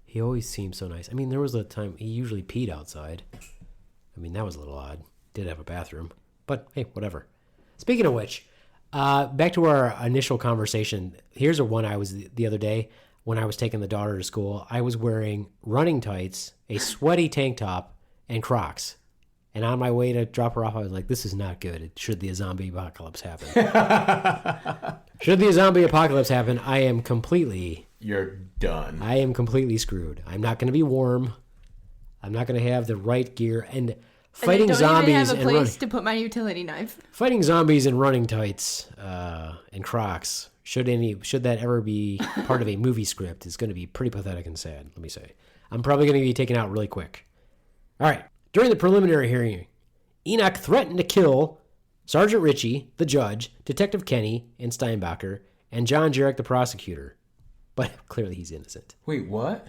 He always seemed so nice. There was a time he usually peed outside. That was a little odd. Did have a bathroom. But hey, whatever. Speaking of which, back to our initial conversation. Here's one I was the other day when I was taking the daughter to school. I was wearing running tights, a sweaty tank top, and Crocs. And on my way to drop her off, I was like, this is not good. Should the zombie apocalypse happen? Should the zombie apocalypse happen, I am completely... You're done. I am completely screwed. I'm not going to be warm. I'm not going to have the right gear. And fighting zombies even have a and place to put my utility knife. Fighting zombies in running tights and Crocs, should that ever be part of a movie script, is going to be pretty pathetic and sad, let me say. I'm probably going to be taken out really quick. All right. During the preliminary hearing, Enoch threatened to kill Sergeant Ritchie, the judge, Detective Kenny and Steinbacher, and John Jarek, the prosecutor. But clearly he's innocent. Wait, what?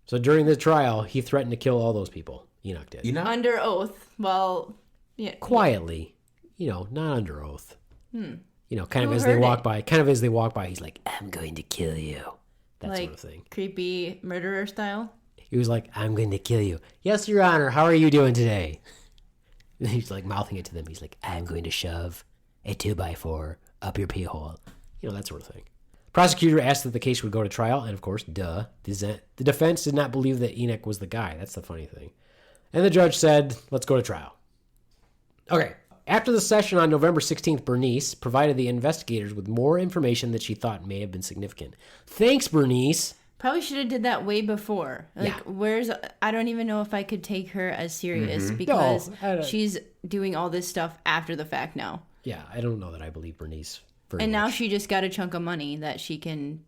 So during the trial, he threatened to kill all those people. Enoch did. Enoch? Under oath. Well, yeah. Quietly. Not under oath. Kind of Who as they heard walk it? by. Kind of as they walk by, he's like, I'm going to kill you. That sort of thing. Creepy murderer style. He was like, I'm going to kill you. Yes, Your Honor. How are you doing today? And he's like mouthing it to them. He's like, I'm going to shove a 2x4 up your pee hole. That sort of thing. Prosecutor asked that the case would go to trial. And of course, the defense did not believe that Enoch was the guy. That's the funny thing. And the judge said, let's go to trial. Okay. After the session on November 16th, Bernice provided the investigators with more information that she thought may have been significant. Thanks, Bernice. Probably should have did that way before. I don't even know if I could take her as serious because she's doing all this stuff after the fact now. Yeah, I don't know that I believe Bernice very And much. now she just got a chunk of money that she can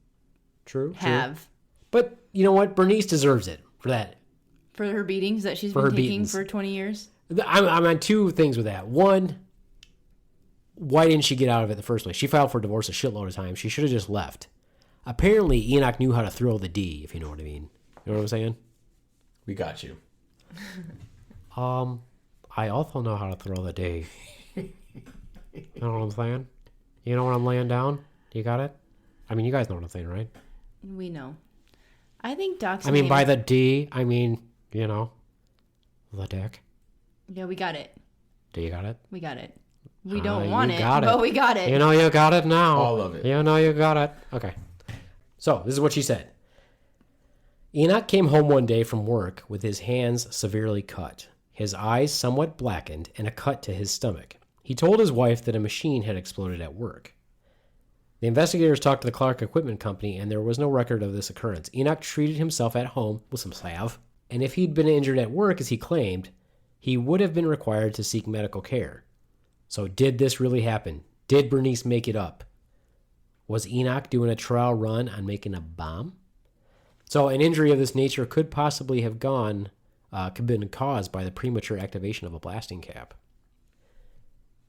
True. have. But you know what? Bernice deserves it for that. For her beatings that she's For been her taking beatings. for 20 years. I'm on two things with that. One, why didn't she get out of it in the first place? She filed for divorce a shitload of times. She should have just left. Apparently, Enoch knew how to throw the D, if you know what I mean. You know what I'm saying? We got you. I also know how to throw the D. You know what I'm saying? You know what I'm laying down? You got it? You guys know what I'm saying, right? We know. I think Doc's by the D, the dick. Yeah, we got it. Do you got it? We got it. We don't want you it, got but we got it. You got it now. All of it. You got it. Okay. So, this is what she said. Enoch came home one day from work with his hands severely cut, his eyes somewhat blackened, and a cut to his stomach. He told his wife that a machine had exploded at work. The investigators talked to the Clark Equipment Company, and there was no record of this occurrence. Enoch treated himself at home with some salve, and if he'd been injured at work, as he claimed, he would have been required to seek medical care. So did this really happen? Did Bernice make it up? Was Enoch doing a trial run on making a bomb? So an injury of this nature could possibly have been caused by the premature activation of a blasting cap.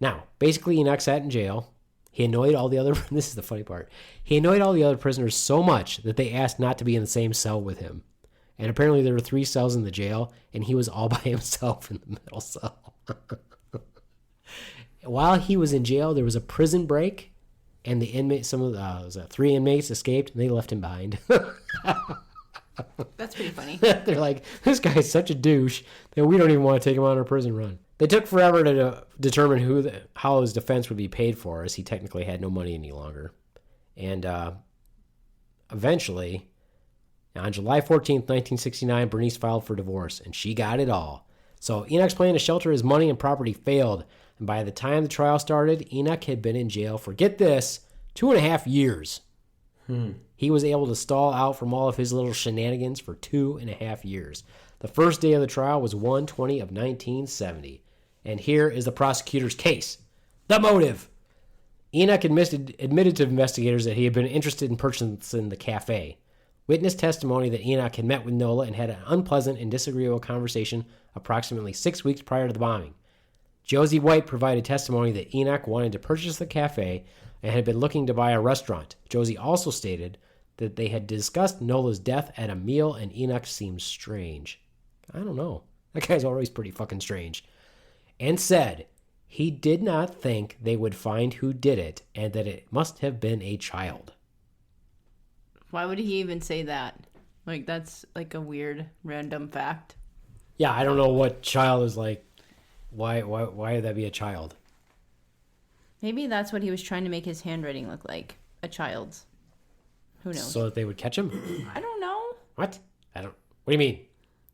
Now, basically Enoch sat in jail. He annoyed all the other, this is the funny part, he annoyed all the other prisoners so much that they asked not to be in the same cell with him. And apparently there were 3 cells in the jail, and he was all by himself in the middle cell. While he was in jail, there was a prison break, and the inmates, 3 inmates escaped, and they left him behind. That's pretty funny. They're like, this guy's such a douche that we don't even want to take him on our prison run. They took forever to determine how his defense would be paid for, as he technically had no money any longer. And eventually, on July 14th, 1969, Bernice filed for divorce, and she got it all. So Enoch's plan to shelter his money and property failed, and by the time the trial started, Enoch had been in jail for, get this, 2.5 years. He was able to stall out from all of his little shenanigans for 2.5 years. The first day of the trial was 1/20 of 1970. And here is the prosecutor's case. The motive. Enoch admitted to investigators that he had been interested in purchasing the cafe. Witness testimony that Enoch had met with Nola and had an unpleasant and disagreeable conversation approximately 6 weeks prior to the bombing. Josie White provided testimony that Enoch wanted to purchase the cafe and had been looking to buy a restaurant. Josie also stated that they had discussed Nola's death at a meal, and Enoch seemed strange. I don't know. That guy's always pretty fucking strange. And said he did not think they would find who did it and that it must have been a child. Why would he even say that? Like, that's like a weird, random fact. Yeah, I don't know what child is like. Why would that be a child? Maybe that's what he was trying to make his handwriting look like. A child's. Who knows? So that they would catch him? I don't know. What? What do you mean?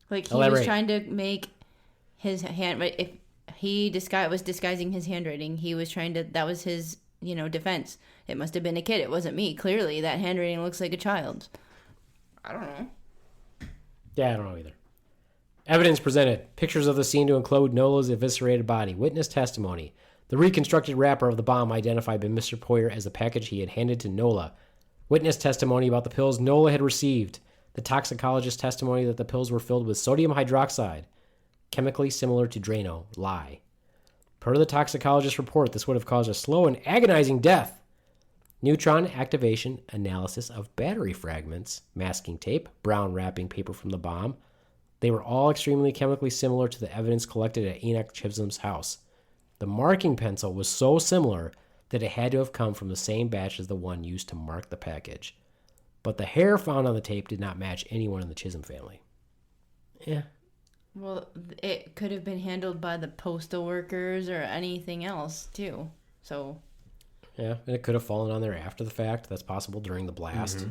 Like, he Elaborate. was trying to make his hand... If he was disguising his handwriting, he was trying to... That was his, defense. It must have been a kid. It wasn't me. Clearly, that handwriting looks like a child's. I don't know. Yeah, I don't know either. Evidence presented. Pictures of the scene to include Nola's eviscerated body. Witness testimony. The reconstructed wrapper of the bomb identified by Mr. Poyer as the package he had handed to Nola. Witness testimony about the pills Nola had received. The toxicologist testimony that the pills were filled with sodium hydroxide, chemically similar to Drano. Lie. Per the toxicologist's report, this would have caused a slow and agonizing death. Neutron activation analysis of battery fragments, masking tape, brown wrapping paper from the bomb. They were all extremely chemically similar to the evidence collected at Enoch Chisholm's house. The marking pencil was so similar that it had to have come from the same batch as the one used to mark the package. But the hair found on the tape did not match anyone in the Chisholm family. Yeah. Well, it could have been handled by the postal workers or anything else, too. So... Yeah, and it could have fallen on there after the fact. That's possible during the blast.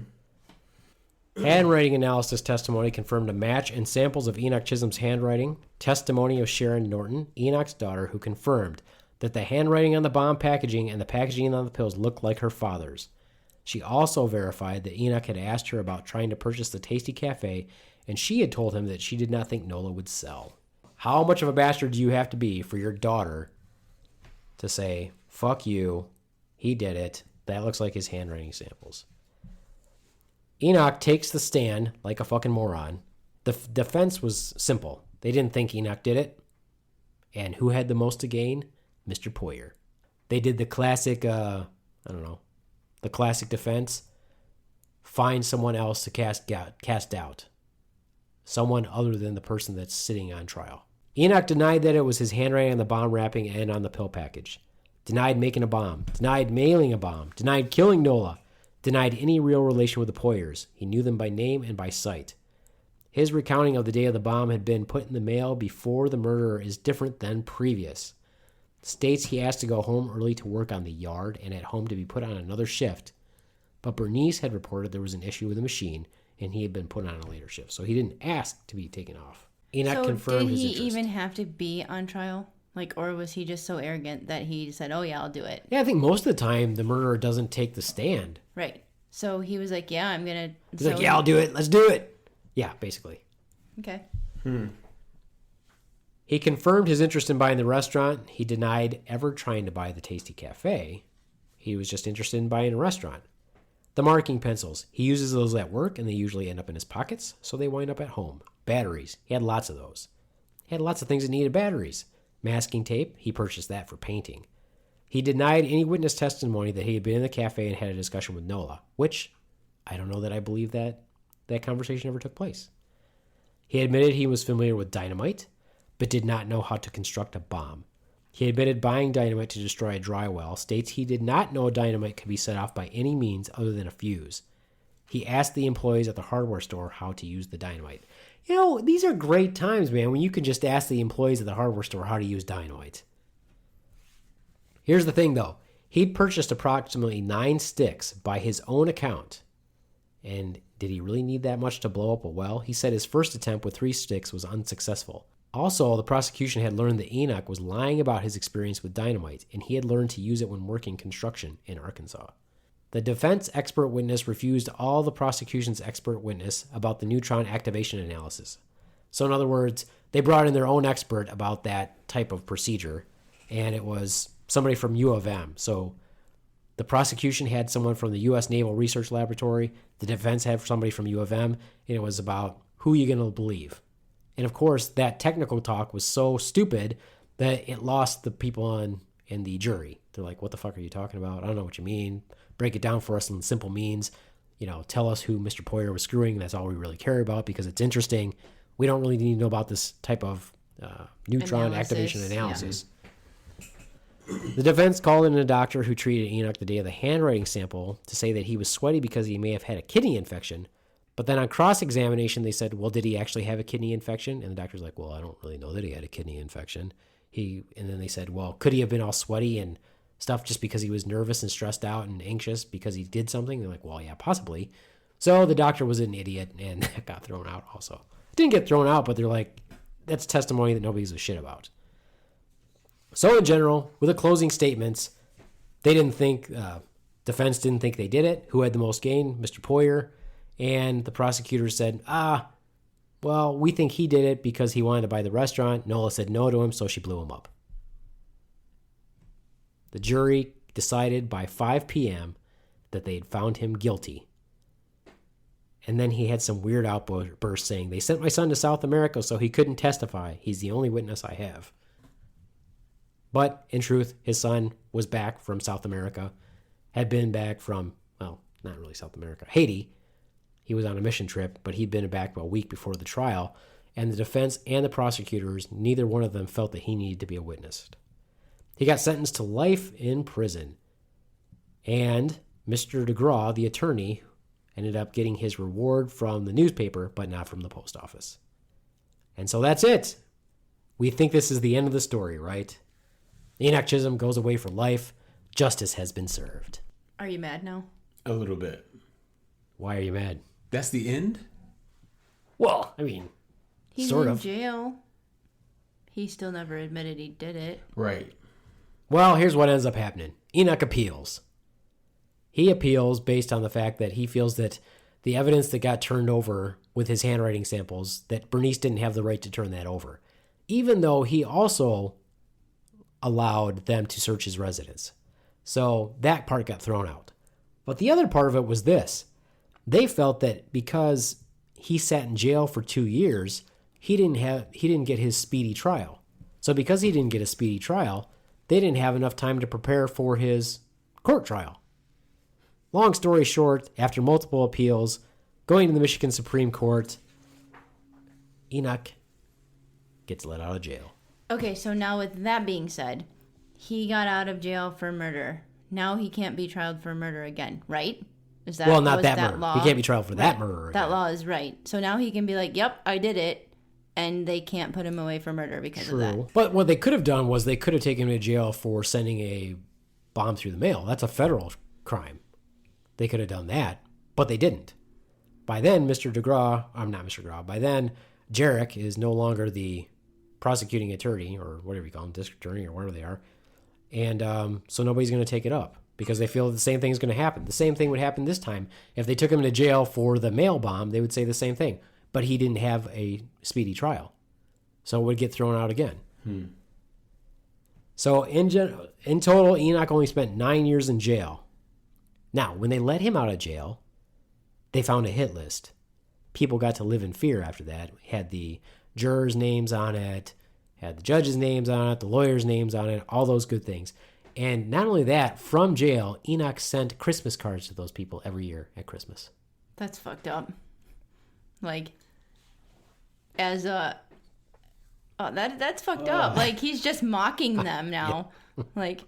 Handwriting analysis testimony confirmed a match in samples of Enoch Chisholm's handwriting. Testimony of Sharon Norton, Enoch's daughter, who confirmed that the handwriting on the bomb packaging and the packaging on the pills looked like her father's. She also verified that Enoch had asked her about trying to purchase the Tasty Cafe, and she had told him that she did not think Nola would sell. How much of a bastard do you have to be for your daughter to say, fuck you, he did it, that looks like his handwriting samples? Enoch takes the stand like a fucking moron. The defense was simple. They didn't think Enoch did it. And who had the most to gain? Mr. Poyer. They did the classic, the classic defense. Find someone else to cast doubt. Someone other than the person that's sitting on trial. Enoch denied that it was his handwriting on the bomb wrapping and on the pill package. Denied making a bomb. Denied mailing a bomb. Denied killing Nola. Denied any real relation with the Poyers. He knew them by name and by sight. His recounting of the day of the bomb had been put in the mail before the murder is different than previous. States he asked to go home early to work on the yard and at home to be put on another shift. But Bernice had reported there was an issue with the machine and he had been put on a later shift. So he didn't ask to be taken off. Enoch confirmed his interest. Did he even have to be on trial? Or was he just so arrogant that he said, oh, yeah, I'll do it? Yeah, I think most of the time the murderer doesn't take the stand. Right. So he was like, yeah, I'm going to... He's like, yeah, I'll do it. Let's do it. Yeah, basically. Okay. He confirmed his interest in buying the restaurant. He denied ever trying to buy the Tasty Cafe. He was just interested in buying a restaurant. The marking pencils. He uses those at work, and they usually end up in his pockets, so they wind up at home. Batteries. He had lots of those. He had lots of things that needed batteries. Masking tape, he purchased that for painting. He denied any witness testimony that he had been in the cafe and had a discussion with Nola, which I don't know that I believe that conversation ever took place. He admitted he was familiar with dynamite, but did not know how to construct a bomb. He admitted buying dynamite to destroy a dry well, states he did not know dynamite could be set off by any means other than a fuse. He asked the employees at the hardware store how to use the dynamite. You know, these are great times, man, when you can just ask the employees at the hardware store how to use dynamite. Here's the thing, though. He'd purchased approximately 9 sticks by his own account. And did he really need that much to blow up a well? He said his first attempt with 3 sticks was unsuccessful. Also, the prosecution had learned that Enoch was lying about his experience with dynamite, and he had learned to use it when working construction in Arkansas. The defense expert witness refused all the prosecution's expert witness about the neutron activation analysis. So in other words, they brought in their own expert about that type of procedure, and it was somebody from U of M. So the prosecution had someone from the U.S. Naval Research Laboratory, the defense had somebody from U of M, and it was about who you're going to believe. And of course, that technical talk was so stupid that it lost the people in the jury. They're like, what the fuck are you talking about? I don't know what you mean. Break it down for us in simple means. You know, tell us who Mr. Poyer was screwing. That's all we really care about because it's interesting. We don't really need to know about this type of neutron activation analysis. Yeah. The defense called in a doctor who treated Enoch the day of the handwriting sample to say that he was sweaty because he may have had a kidney infection. But then on cross-examination, they said, well, did he actually have a kidney infection? And the doctor's like, well, I don't really know that he had a kidney infection. And then they said, well, could he have been all sweaty and stuff just because he was nervous and stressed out and anxious because he did something? They're like, well, yeah, possibly. So the doctor was an idiot and got thrown out also. Didn't get thrown out, but they're like, that's testimony that nobody gives a shit about. So in general, with the closing statements, they didn't think, defense didn't think they did it. Who had the most gain? Mr. Poyer. And the prosecutor said, well, we think he did it because he wanted to buy the restaurant. Nola said no to him, so she blew him up. The jury decided by 5 p.m. that they had found him guilty. And then he had some weird outburst saying, they sent my son to South America so he couldn't testify. He's the only witness I have. But in truth, his son was back from South America, had been back from, well, not really South America, Haiti. He was on a mission trip, but he'd been back a week before the trial, and the defense and the prosecutors, neither one of them felt that he needed to be a witness. He got sentenced to life in prison, and Mr. DeGraw, the attorney, ended up getting his reward from the newspaper, but not from the post office. And so that's it. We think this is the end of the story, right? Enoch Chisholm goes away for life. Justice has been served. Are you mad now? A little bit. Why are you mad? That's the end? Well, I mean, He's sort in of. jail. He still never admitted he did it. Right. Well, here's what ends up happening. Enoch appeals. He appeals based on the fact that he feels that the evidence that got turned over with his handwriting samples, that Bernice didn't have the right to turn that over, even though he also allowed them to search his residence. So that part got thrown out. But the other part of it was this. They felt that because he sat in jail for 2 years, he didn't get his speedy trial. So because he didn't get a speedy trial, they didn't have enough time to prepare for his court trial. Long story short, after multiple appeals, going to the Michigan Supreme Court, Enoch gets let out of jail. Okay, so now with that being said, he got out of jail for murder. Now he can't be tried for murder again, right? Is that well, not that that murder. law? He can't be tried for that murder again. That law is right. So now he can be like, yep, I did it, and they can't put him away for murder because of that. But what they could have done was they could have taken him to jail for sending a bomb through the mail. That's a federal crime. They could have done that, but they didn't. By then, by then, Jarek is no longer the prosecuting attorney, or whatever you call him, district attorney, or whatever they are. And so nobody's going to take it up because they feel the same thing is going to happen. The same thing would happen this time. If they took him to jail for the mail bomb, they would say the same thing. But he didn't have a speedy trial. So it would get thrown out again. So in total, Enoch only spent 9 years in jail. Now, when they let him out of jail, they found a hit list. People got to live in fear after that. Had the jurors' names on it, had the judges' names on it, the lawyers' names on it, all those good things. And not only that, from jail, Enoch sent Christmas cards to those people every year at Christmas. That's fucked up. Like, as a... Oh, that's fucked up. Like, he's just mocking them now. Yeah. Like,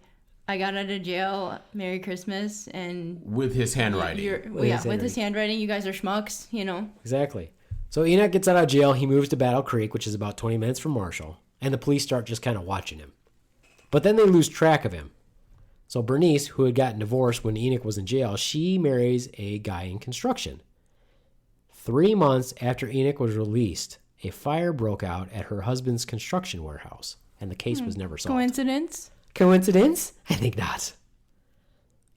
I got out of jail, Merry Christmas, and... With his handwriting. With his handwriting, you guys are schmucks, you know? Exactly. So Enoch gets out of jail. He moves to Battle Creek, which is about 20 minutes from Marshall, and the police start just kind of watching him. But then they lose track of him. So Bernice, who had gotten divorced when Enoch was in jail, she marries a guy in construction. 3 months after Enoch was released, a fire broke out at her husband's construction warehouse, and the case was never solved. Coincidence? Coincidence? I think not.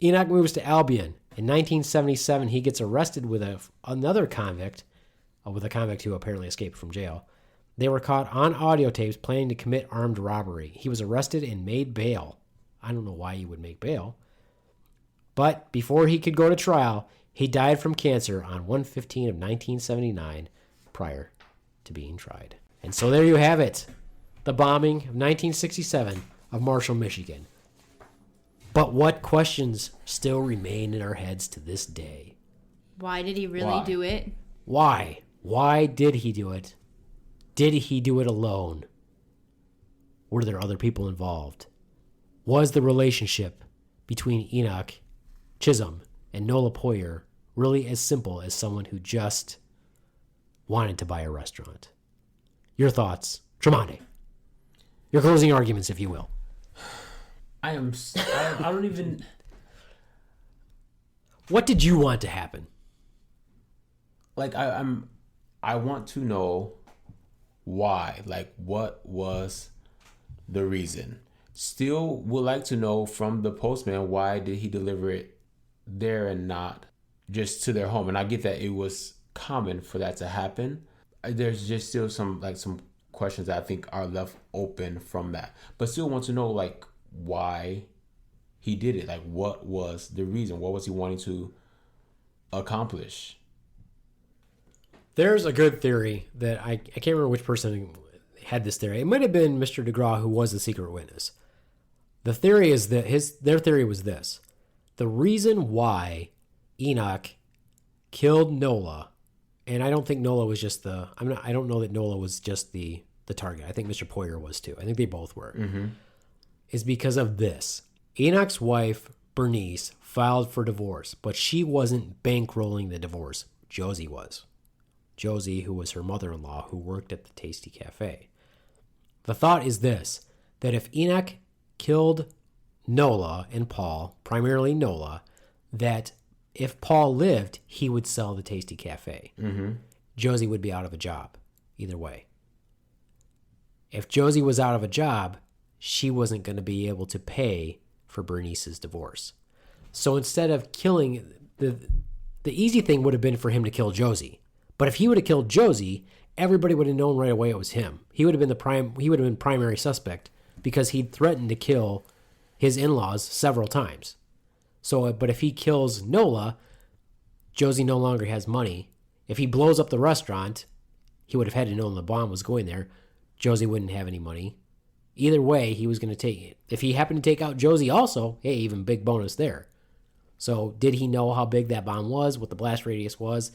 Enoch moves to Albion. In 1977, he gets arrested with another convict, with a convict who apparently escaped from jail. They were caught on audio tapes planning to commit armed robbery. He was arrested and made bail. I don't know why he would make bail. But before he could go to trial, he died from cancer on 1/15 of 1979 prior to being tried. And so there you have it. The bombing of 1967 of Marshall, Michigan. But what questions still remain in our heads to this day? Why did he really Why? do it? Why? Why did he do it? Did he do it alone? Were there other people involved? Was the relationship between Enoch Chisholm and Nola Poyer really as simple as someone who just wanted to buy a restaurant? Your thoughts, Tromondae. Your closing arguments, if you will. I don't even. What did you want to happen? Like, I want to know why. Like, what was the reason? Still would like to know from the postman, why did he deliver it there and not just to their home? And I get that it was common for that to happen. There's just still some questions that I think are left open from that, but still want to know like why he did it. Like, what was the reason? What was he wanting to accomplish? There's a good theory that I can't remember which person had this theory. It might have been Mr. DeGraw, who was the secret witness. The theory is that their theory was this: the reason why Enoch killed Nola, and I don't think Nola was just I don't know that Nola was just the target. I think Mr. Poyer was too. I think they both were. Mm-hmm. Is because of this. Enoch's wife, Bernice, filed for divorce, but she wasn't bankrolling the divorce. Josie was. Josie, who was her mother-in-law, who worked at the Tasty Cafe. The thought is this, that if Enoch killed Nola and Paul, primarily Nola, that if Paul lived, he would sell the Tasty Cafe. Mm-hmm. Josie would be out of a job, either way. If Josie was out of a job, she wasn't going to be able to pay for Bernice's divorce. So instead of killing, the easy thing would have been for him to kill Josie. But if he would have killed Josie, everybody would have known right away it was him. He would have been primary suspect because he'd threatened to kill his in-laws several times. So, but if he kills Nola, Josie no longer has money. If he blows up the restaurant, he would have had to know the bomb was going there. Josie wouldn't have any money. Either way, he was going to take it. If he happened to take out Josie also, hey, even big bonus there. So did he know how big that bomb was, what the blast radius was?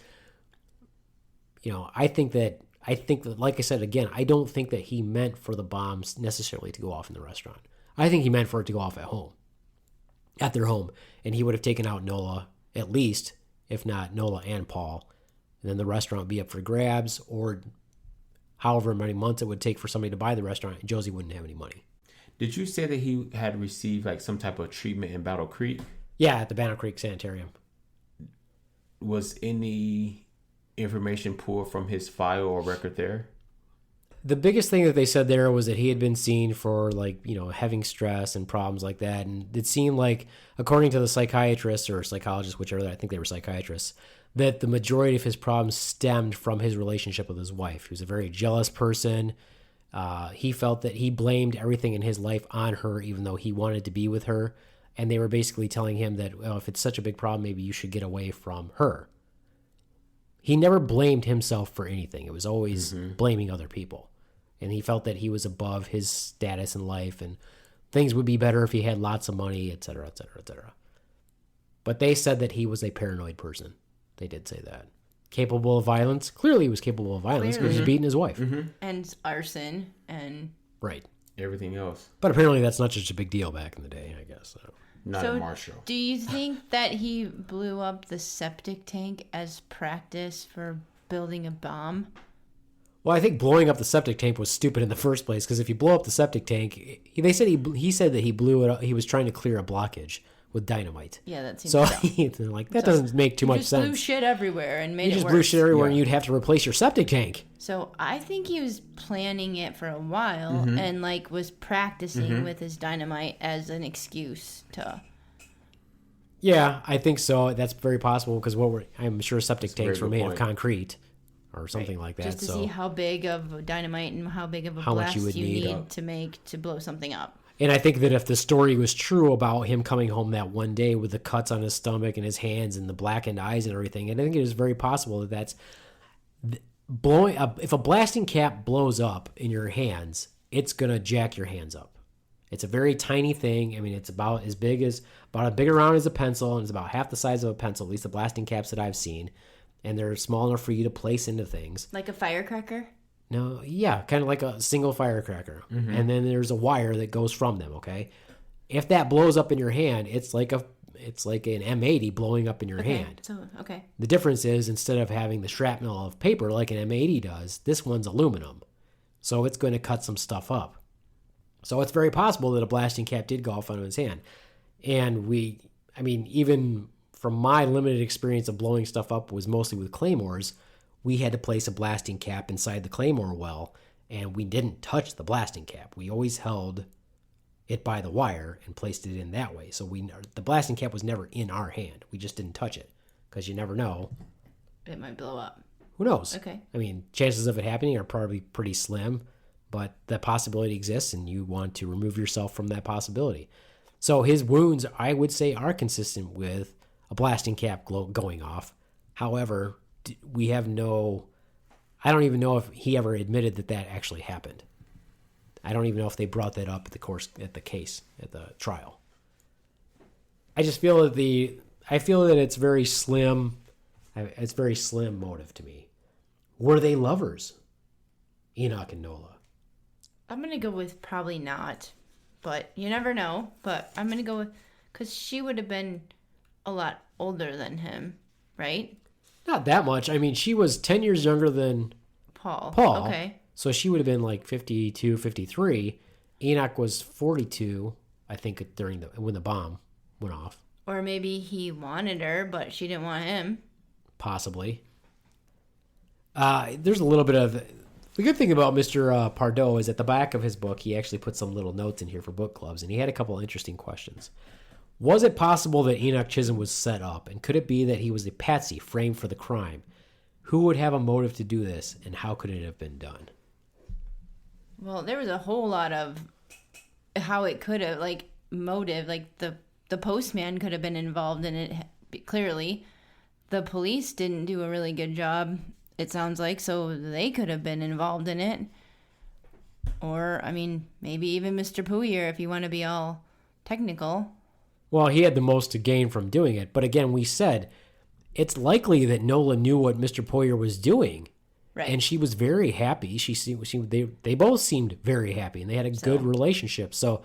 You know, I think that, like I said, again, I don't think that he meant for the bombs necessarily to go off in the restaurant. I think he meant for it to go off at their home. And he would have taken out Nola, at least, if not Nola and Paul. And then the restaurant would be up for grabs, or however many months it would take for somebody to buy the restaurant, and Josie wouldn't have any money. Did you say that he had received like some type of treatment in Battle Creek? Yeah, at the Battle Creek Sanitarium. Was any information pulled from his file or record there? The biggest thing that they said there was that he had been seen for, like, you know, having stress and problems like that. And it seemed like, according to the psychiatrists or psychologists, whichever, I think they were psychiatrists, that the majority of his problems stemmed from his relationship with his wife. He was a very jealous person. He felt that he blamed everything in his life on her, even though he wanted to be with her. And they were basically telling him that, well, if it's such a big problem, maybe you should get away from her. He never blamed himself for anything. It was always blaming other people. And he felt that he was above his status in life, and things would be better if he had lots of money, et cetera, et cetera, et cetera. But they said that he was a paranoid person. They did say that. Capable of violence? Clearly he was capable of violence because he's beating his wife. Mm-hmm. And arson and... Right. Everything else. But apparently that's not such a big deal back in the day, I guess. So. Not so in Marshall. Do you think that he blew up the septic tank as practice for building a bomb. Well, I think blowing up the septic tank was stupid in the first place because if you blow up the septic tank, they said he said that he blew it up. He was trying to clear a blockage with dynamite. Yeah, that seems so. dumb. Like that doesn't make too much just sense. blew shit everywhere and made You it just worse. blew shit everywhere, and you'd have to replace your septic tank. So I think he was planning it for a while and like was practicing with his dynamite as an excuse to. Yeah, I think so. That's very possible because I'm sure septic tanks very were good made point. of concrete or something like that. Just to so. see how big of dynamite and how big of a How much blast you you would need. need to make to blow something up. And I think that if the story was true about him coming home that one day with the cuts on his stomach and his hands and the blackened eyes and everything, and I think it is very possible that that's blowing up. If a blasting cap blows up in your hands, it's gonna jack your hands up. It's a very tiny thing. I mean, it's about as big around as a pencil, and it's about half the size of a pencil. At least the blasting caps that I've seen, and they're small enough for you to place into things. Like a firecracker? No, yeah, kind of like a single firecracker. And then there's a wire that goes from them, okay? If that blows up in your hand, it's like an M80 blowing up in your hand. So, okay. The difference is instead of having the shrapnel of paper like an M80 does, this one's aluminum. So it's going to cut some stuff up. So it's very possible that a blasting cap did go off on his hand. And even from my limited experience of blowing stuff up was mostly with claymores, we had to place a blasting cap inside the claymore well, and we didn't touch the blasting cap. We always held it by the wire and placed it in that way. So the blasting cap was never in our hand. We just didn't touch it because you never know. It might blow up. Who knows? Okay. I mean, chances of it happening are probably pretty slim, but the possibility exists, and you want to remove yourself from that possibility. So his wounds, I would say, are consistent with a blasting cap going off. However, I don't even know if he ever admitted that actually happened. I don't even know if they brought that up at the trial. I just feel that it's very slim. It's very slim motive to me. Were they lovers? Enoch and Nola. I'm going to go with probably not, but you never know. But I'm going to go with, because she would have been a lot older than him, right? Not that much. I mean, she was 10 years younger than Paul. Okay. So she would have been like 52, 53. Enoch was 42, I think, when the bomb went off. Or maybe he wanted her, but she didn't want him. Possibly. There's a little bit of... The good thing about Mr. Pardo is at the back of his book, he actually put some little notes in here for book clubs, and he had a couple of interesting questions. Was it possible that Enoch Chisholm was set up, and could it be that he was a patsy framed for the crime? Who would have a motive to do this, and how could it have been done? Well, there was a whole lot of how it could have, like, motive. Like, the postman could have been involved in it, clearly. The police didn't do a really good job, it sounds like, so they could have been involved in it. Or, I mean, maybe even Mr. Puyer, if you want to be all technical. Well, he had the most to gain from doing it. But again, we said it's likely that Nola knew what Mr. Puyer was doing. Right. And she was very happy. They both seemed very happy, and they had a good relationship. So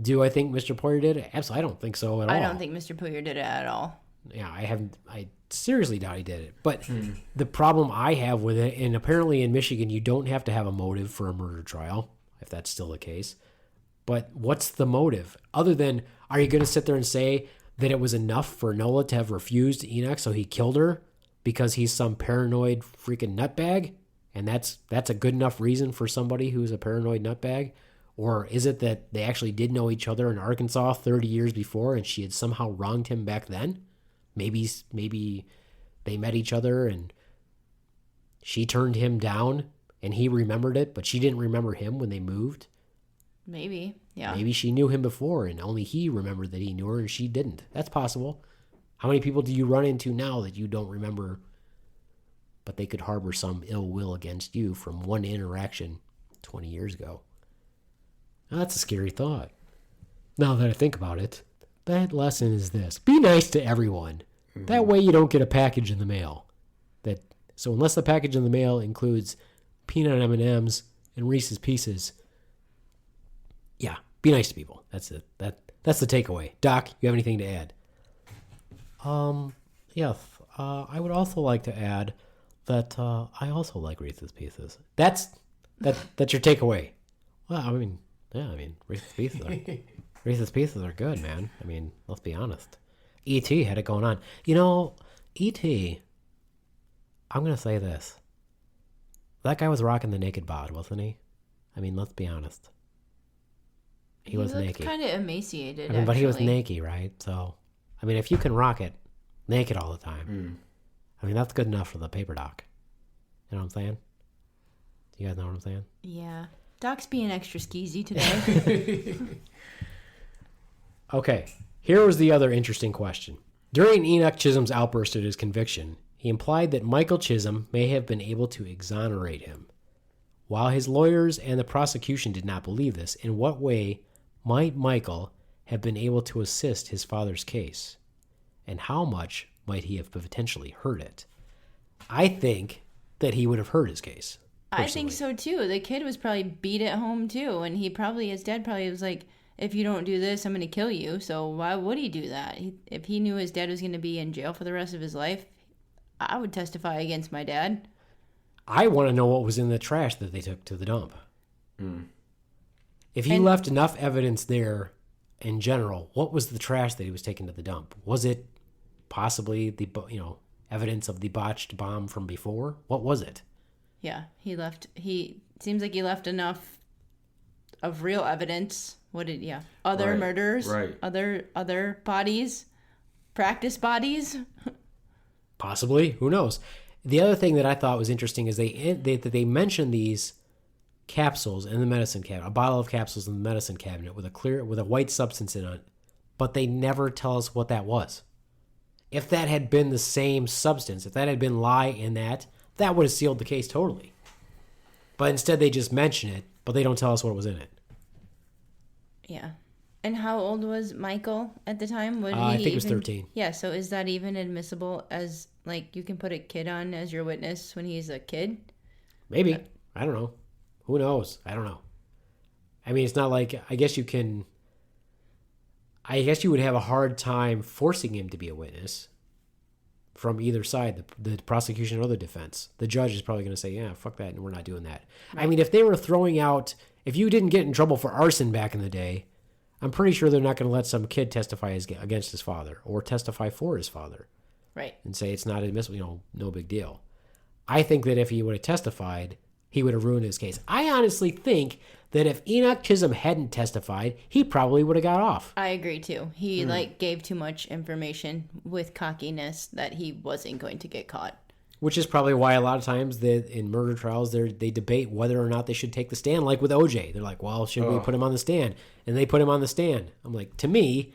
do I think Mr. Puyer did it? Absolutely. I don't think so at all. I don't think Mr. Puyer did it at all. Yeah, I seriously doubt he did it. But the problem I have with it, and apparently in Michigan, you don't have to have a motive for a murder trial, if that's still the case. But what's the motive? Other than, are you going to sit there and say that it was enough for Nola to have refused Enoch, so he killed her because he's some paranoid freaking nutbag? And that's a good enough reason for somebody who's a paranoid nutbag? Or is it that they actually did know each other in Arkansas 30 years before and she had somehow wronged him back then? Maybe they met each other and she turned him down and he remembered it, but she didn't remember him when they moved. Maybe, yeah. Maybe she knew him before and only he remembered that he knew her and she didn't. That's possible. How many people do you run into now that you don't remember, but they could harbor some ill will against you from one interaction 20 years ago? Now, that's a scary thought. Now that I think about it, that lesson is this. Be nice to everyone. Mm-hmm. That way you don't get a package in the mail. So unless the package in the mail includes peanut M&Ms and Reese's Pieces, yeah, be nice to people. That's it. That's the takeaway. Doc, you have anything to add? Yeah. I would also like to add that I also like Reese's Pieces. That's your takeaway. Well, I mean, Reese's Pieces are good, man. I mean, let's be honest. E.T. had it going on. You know, E.T., I'm going to say this. That guy was rocking the naked bod, wasn't he? I mean, let's be honest. He was naked. Kind of emaciated. But he was naked, right? So, I mean, if you can rock it naked all the time, I mean, that's good enough for the paper doc. You know what I'm saying? You guys know what I'm saying? Yeah. Doc's being extra skeezy today. Okay, here was the other interesting question. During Enoch Chisholm's outburst at his conviction, he implied that Michael Chisholm may have been able to exonerate him. While his lawyers and the prosecution did not believe this, in what way might Michael have been able to assist his father's case? And how much might he have potentially hurt it? I think that he would have hurt his case. Personally. I think so too. The kid was probably beat at home too, and his dad probably was like, if you don't do this, I'm going to kill you. So why would he do that? If he knew his dad was going to be in jail for the rest of his life, I would testify against my dad. I want to know what was in the trash that they took to the dump. If he left enough evidence there in general, what was the trash that he was taking to the dump? Was it possibly the evidence of the botched bomb from before? What was it? Yeah, he seems like he left enough of real evidence. Other murders, right. other bodies, practice bodies. Possibly, who knows? The other thing that I thought was interesting is they mentioned these capsules in the medicine cabinet, a bottle of capsules in the medicine cabinet with a white substance in it, but they never tell us what that was. If that had been the same substance, if that had been lye in that would have sealed the case totally. But instead they just mention it, but they don't tell us what was in it. Yeah. And how old was Michael at the time? I think he was 13. Yeah, so is that even admissible as, like, you can put a kid on as your witness when he's a kid? Maybe. I don't know. Who knows? I don't know. I mean, it's not like, I guess you would have a hard time forcing him to be a witness from either side, the prosecution or the defense. The judge is probably going to say, yeah, fuck that, and we're not doing that. Right. I mean, if they were throwing out, if you didn't get in trouble for arson back in the day, I'm pretty sure they're not going to let some kid testify against his father or testify for his father. Right. And say it's not admissible, no big deal. I think that if he would have testified, he would have ruined his case. I honestly think that if Enoch Chisholm hadn't testified, he probably would have got off. I agree too. He gave too much information with cockiness that he wasn't going to get caught. Which is probably why a lot of times in murder trials they debate whether or not they should take the stand. Like with OJ, they're like, "Well, should we put him on the stand?" And they put him on the stand. I'm like, to me,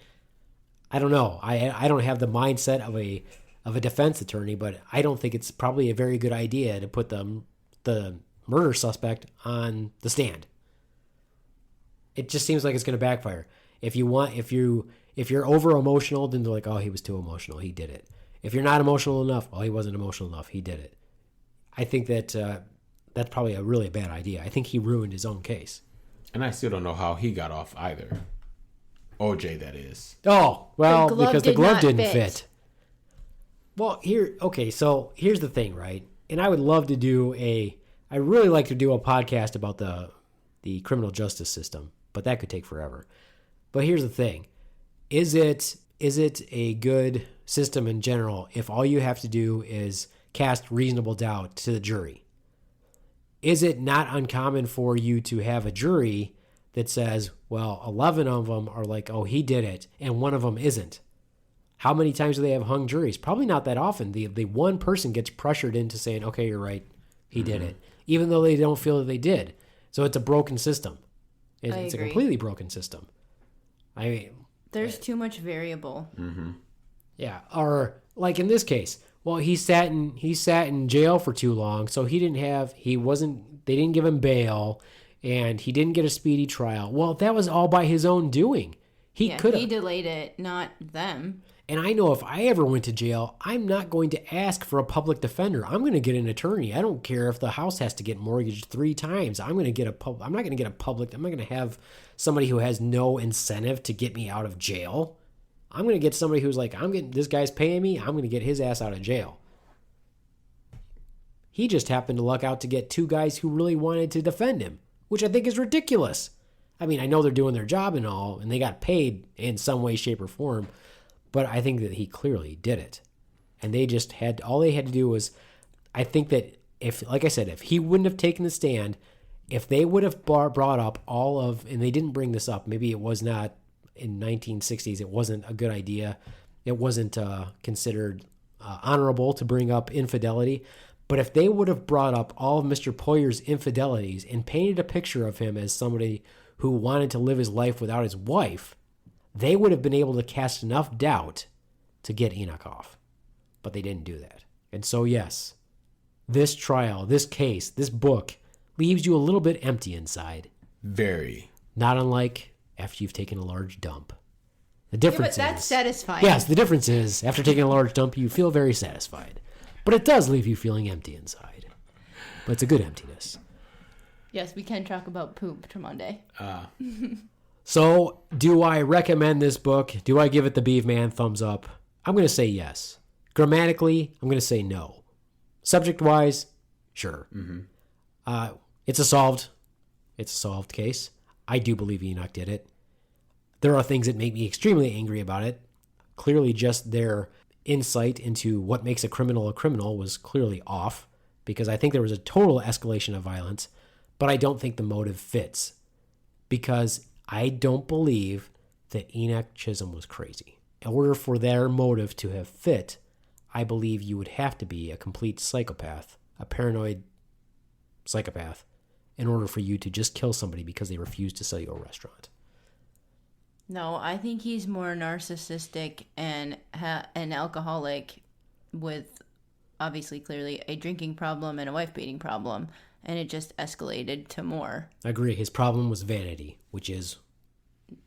I don't know. I don't have the mindset of a defense attorney, but I don't think it's probably a very good idea to put the murder suspect on the stand. It just seems like it's going to backfire. If you're over emotional, then they're like, "Oh, he was too emotional. He did it." If you're not emotional enough, he wasn't emotional enough. He did it. I think that that's probably a really bad idea. I think he ruined his own case. And I still don't know how he got off either. OJ, that is. Oh, well, because the glove didn't fit. Well, so here's the thing, right? And I would love to I really like to do a podcast about the criminal justice system, but that could take forever. But here's the thing. Is it a good system in general if all you have to do is cast reasonable doubt to the jury? Is it not uncommon for you to have a jury that says, well, 11 of them are like, oh, he did it, and one of them isn't? How many times do they have hung juries? Probably not that often. The one person gets pressured into saying, okay, you're right, he did it, even though they don't feel that they did. So it's a broken system. It's a completely broken system. I mean, there's too much variable. Mm-hmm. Yeah, or like in this case, well, he sat in jail for too long, so they didn't give him bail, and he didn't get a speedy trial. Well, that was all by his own doing. He delayed it, not them. And I know if I ever went to jail, I'm not going to ask for a public defender. I'm going to get an attorney. I don't care if the house has to get mortgaged 3 times. I'm not going to have somebody who has no incentive to get me out of jail. I'm going to get somebody who's like, this guy's paying me. I'm going to get his ass out of jail. He just happened to luck out to get two guys who really wanted to defend him, which I think is ridiculous. I mean, I know they're doing their job and all, and they got paid in some way, shape, or form, but I think that he clearly did it. And they just had, all they had to do was, I think that if, like I said, if he wouldn't have taken the stand, if they would have brought up all of, and they didn't bring this up, maybe it was not in 1960s, it wasn't a good idea. It wasn't considered honorable to bring up infidelity. But if they would have brought up all of Mr. Poyer's infidelities and painted a picture of him as somebody who wanted to live his life without his wife, they would have been able to cast enough doubt to get Enoch off. But they didn't do that. And so, yes, this trial, this case, this book leaves you a little bit empty inside. Very. Not unlike after you've taken a large dump. The difference but that's is, satisfying. Yes, the difference is after taking a large dump, you feel very satisfied. But it does leave you feeling empty inside. But it's a good emptiness. Yes, we can talk about poop, Tromondae. So, do I recommend this book? Do I give it the Beaveman thumbs up? I'm going to say yes. Grammatically, I'm going to say no. Subject-wise, sure. Mm-hmm. It's a solved case. I do believe Enoch did it. There are things that make me extremely angry about it. Clearly, just their insight into what makes a criminal was clearly off, because I think there was a total escalation of violence, but I don't think the motive fits, because I don't believe that Enoch Chisholm was crazy. In order for their motive to have fit, I believe you would have to be a complete psychopath, a paranoid psychopath, in order for you to just kill somebody because they refused to sell you a restaurant. No, I think he's more narcissistic and an alcoholic with, obviously, clearly, a drinking problem and a wife-beating problem, and it just escalated to more. I agree. His problem was vanity, which is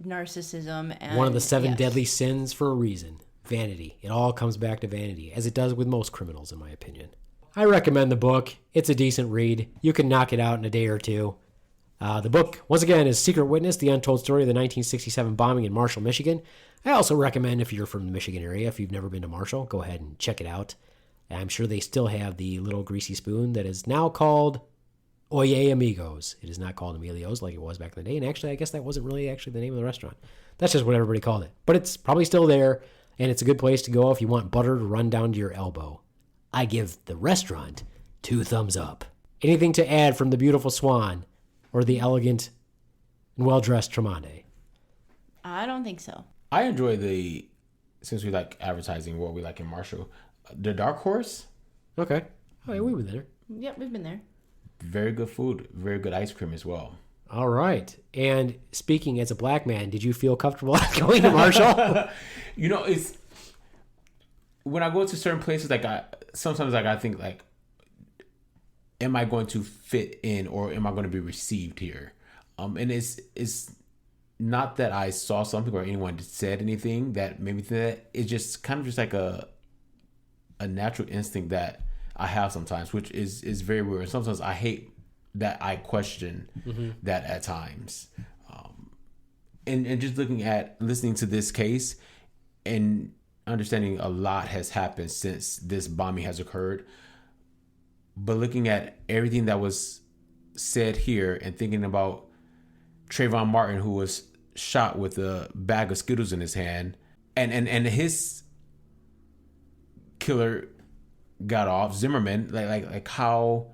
narcissism and one of the seven yes. deadly sins for a reason. Vanity. It all comes back to vanity, as it does with most criminals, in my opinion. I recommend the book. It's a decent read. You can knock it out in a day or two. The book, once again, is Secret Witness, The Untold Story of the 1967 Bombing in Marshall, Michigan. I also recommend, if you're from the Michigan area, if you've never been to Marshall, go ahead and check it out. I'm sure they still have the little greasy spoon that is now called Oye Amigos. It is not called Emilio's like it was back in the day. And actually, I guess that wasn't really actually the name of the restaurant. That's just what everybody called it. But it's probably still there, and it's a good place to go if you want butter to run down to your elbow. I give the restaurant 2 thumbs up. Anything to add from the beautiful Swan or the elegant and well-dressed Tromondae? I don't think so. I enjoy since we like advertising what we like in Marshall, the Dark Horse. Okay. Oh, yeah, we were there. Yep, we've been there. Very good food. Very good ice cream as well. All right. And speaking as a black man, did you feel comfortable going to Marshall? It's when I go to certain places, sometimes I think like, am I going to fit in or am I going to be received here? And it's not that I saw something or anyone said anything that made me think that. It's just kind of just like a natural instinct that I have sometimes, which is very weird. Sometimes I hate that I question that at times. And just listening to this case and understanding a lot has happened since this bombing has occurred. But looking at everything that was said here and thinking about Trayvon Martin, who was shot with a bag of Skittles in his hand, and his killer got off, Zimmerman, like how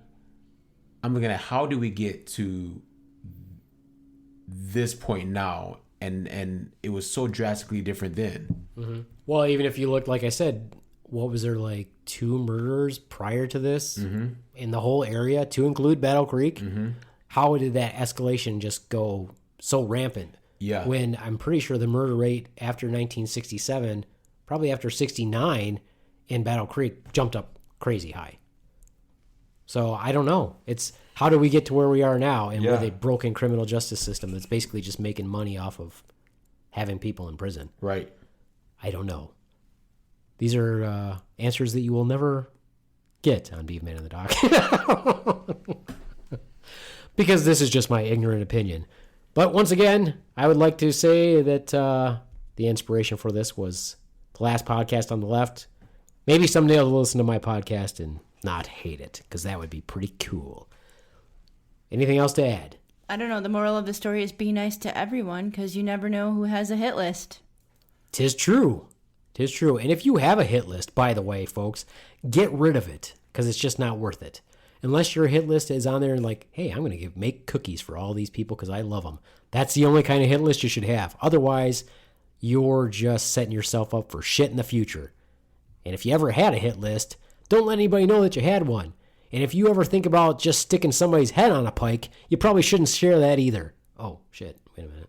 I'm looking at how do we get to this point now, and it was so drastically different then. Mm-hmm. Well, even if you look, like I said, what was there, like 2 murders prior to this in the whole area, to include Battle Creek? How did that escalation just go so rampant? Yeah. When I'm pretty sure the murder rate after 1967, probably after 69 in Battle Creek, jumped up crazy high. So I don't know. It's how do we get to where we are now and with a broken criminal justice system that's basically just making money off of having people in prison? Right. I don't know. These are answers that you will never get on Beaveman in the Dock. Because this is just my ignorant opinion. But once again, I would like to say that the inspiration for this was the last podcast on the left. Maybe someday I'll listen to my podcast and not hate it, because that would be pretty cool. Anything else to add? I don't know. The moral of the story is be nice to everyone because you never know who has a hit list. 'Tis true. 'Tis true. And if you have a hit list, by the way, folks, get rid of it because it's just not worth it. Unless your hit list is on there and like, hey, I'm going to make cookies for all these people because I love them. That's the only kind of hit list you should have. Otherwise, you're just setting yourself up for shit in the future. And if you ever had a hit list, don't let anybody know that you had one. And if you ever think about just sticking somebody's head on a pike, you probably shouldn't share that either. Oh, shit. Wait a minute.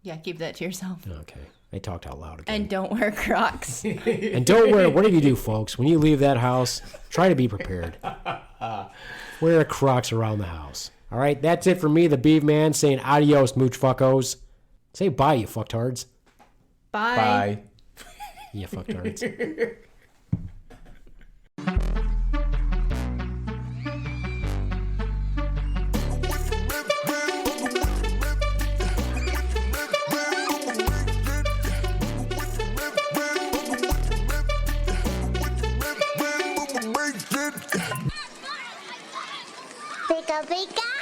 Yeah, keep that to yourself. Okay. I talked out loud again. And don't wear Crocs. And don't wear, whatever you do, folks, when you leave that house, try to be prepared. Wear Crocs around the house. All right, that's it for me, the Beaveman, saying adios, mooch fuckos. Say bye, you fucktards. Bye. Bye. You fucktards. Pika pika.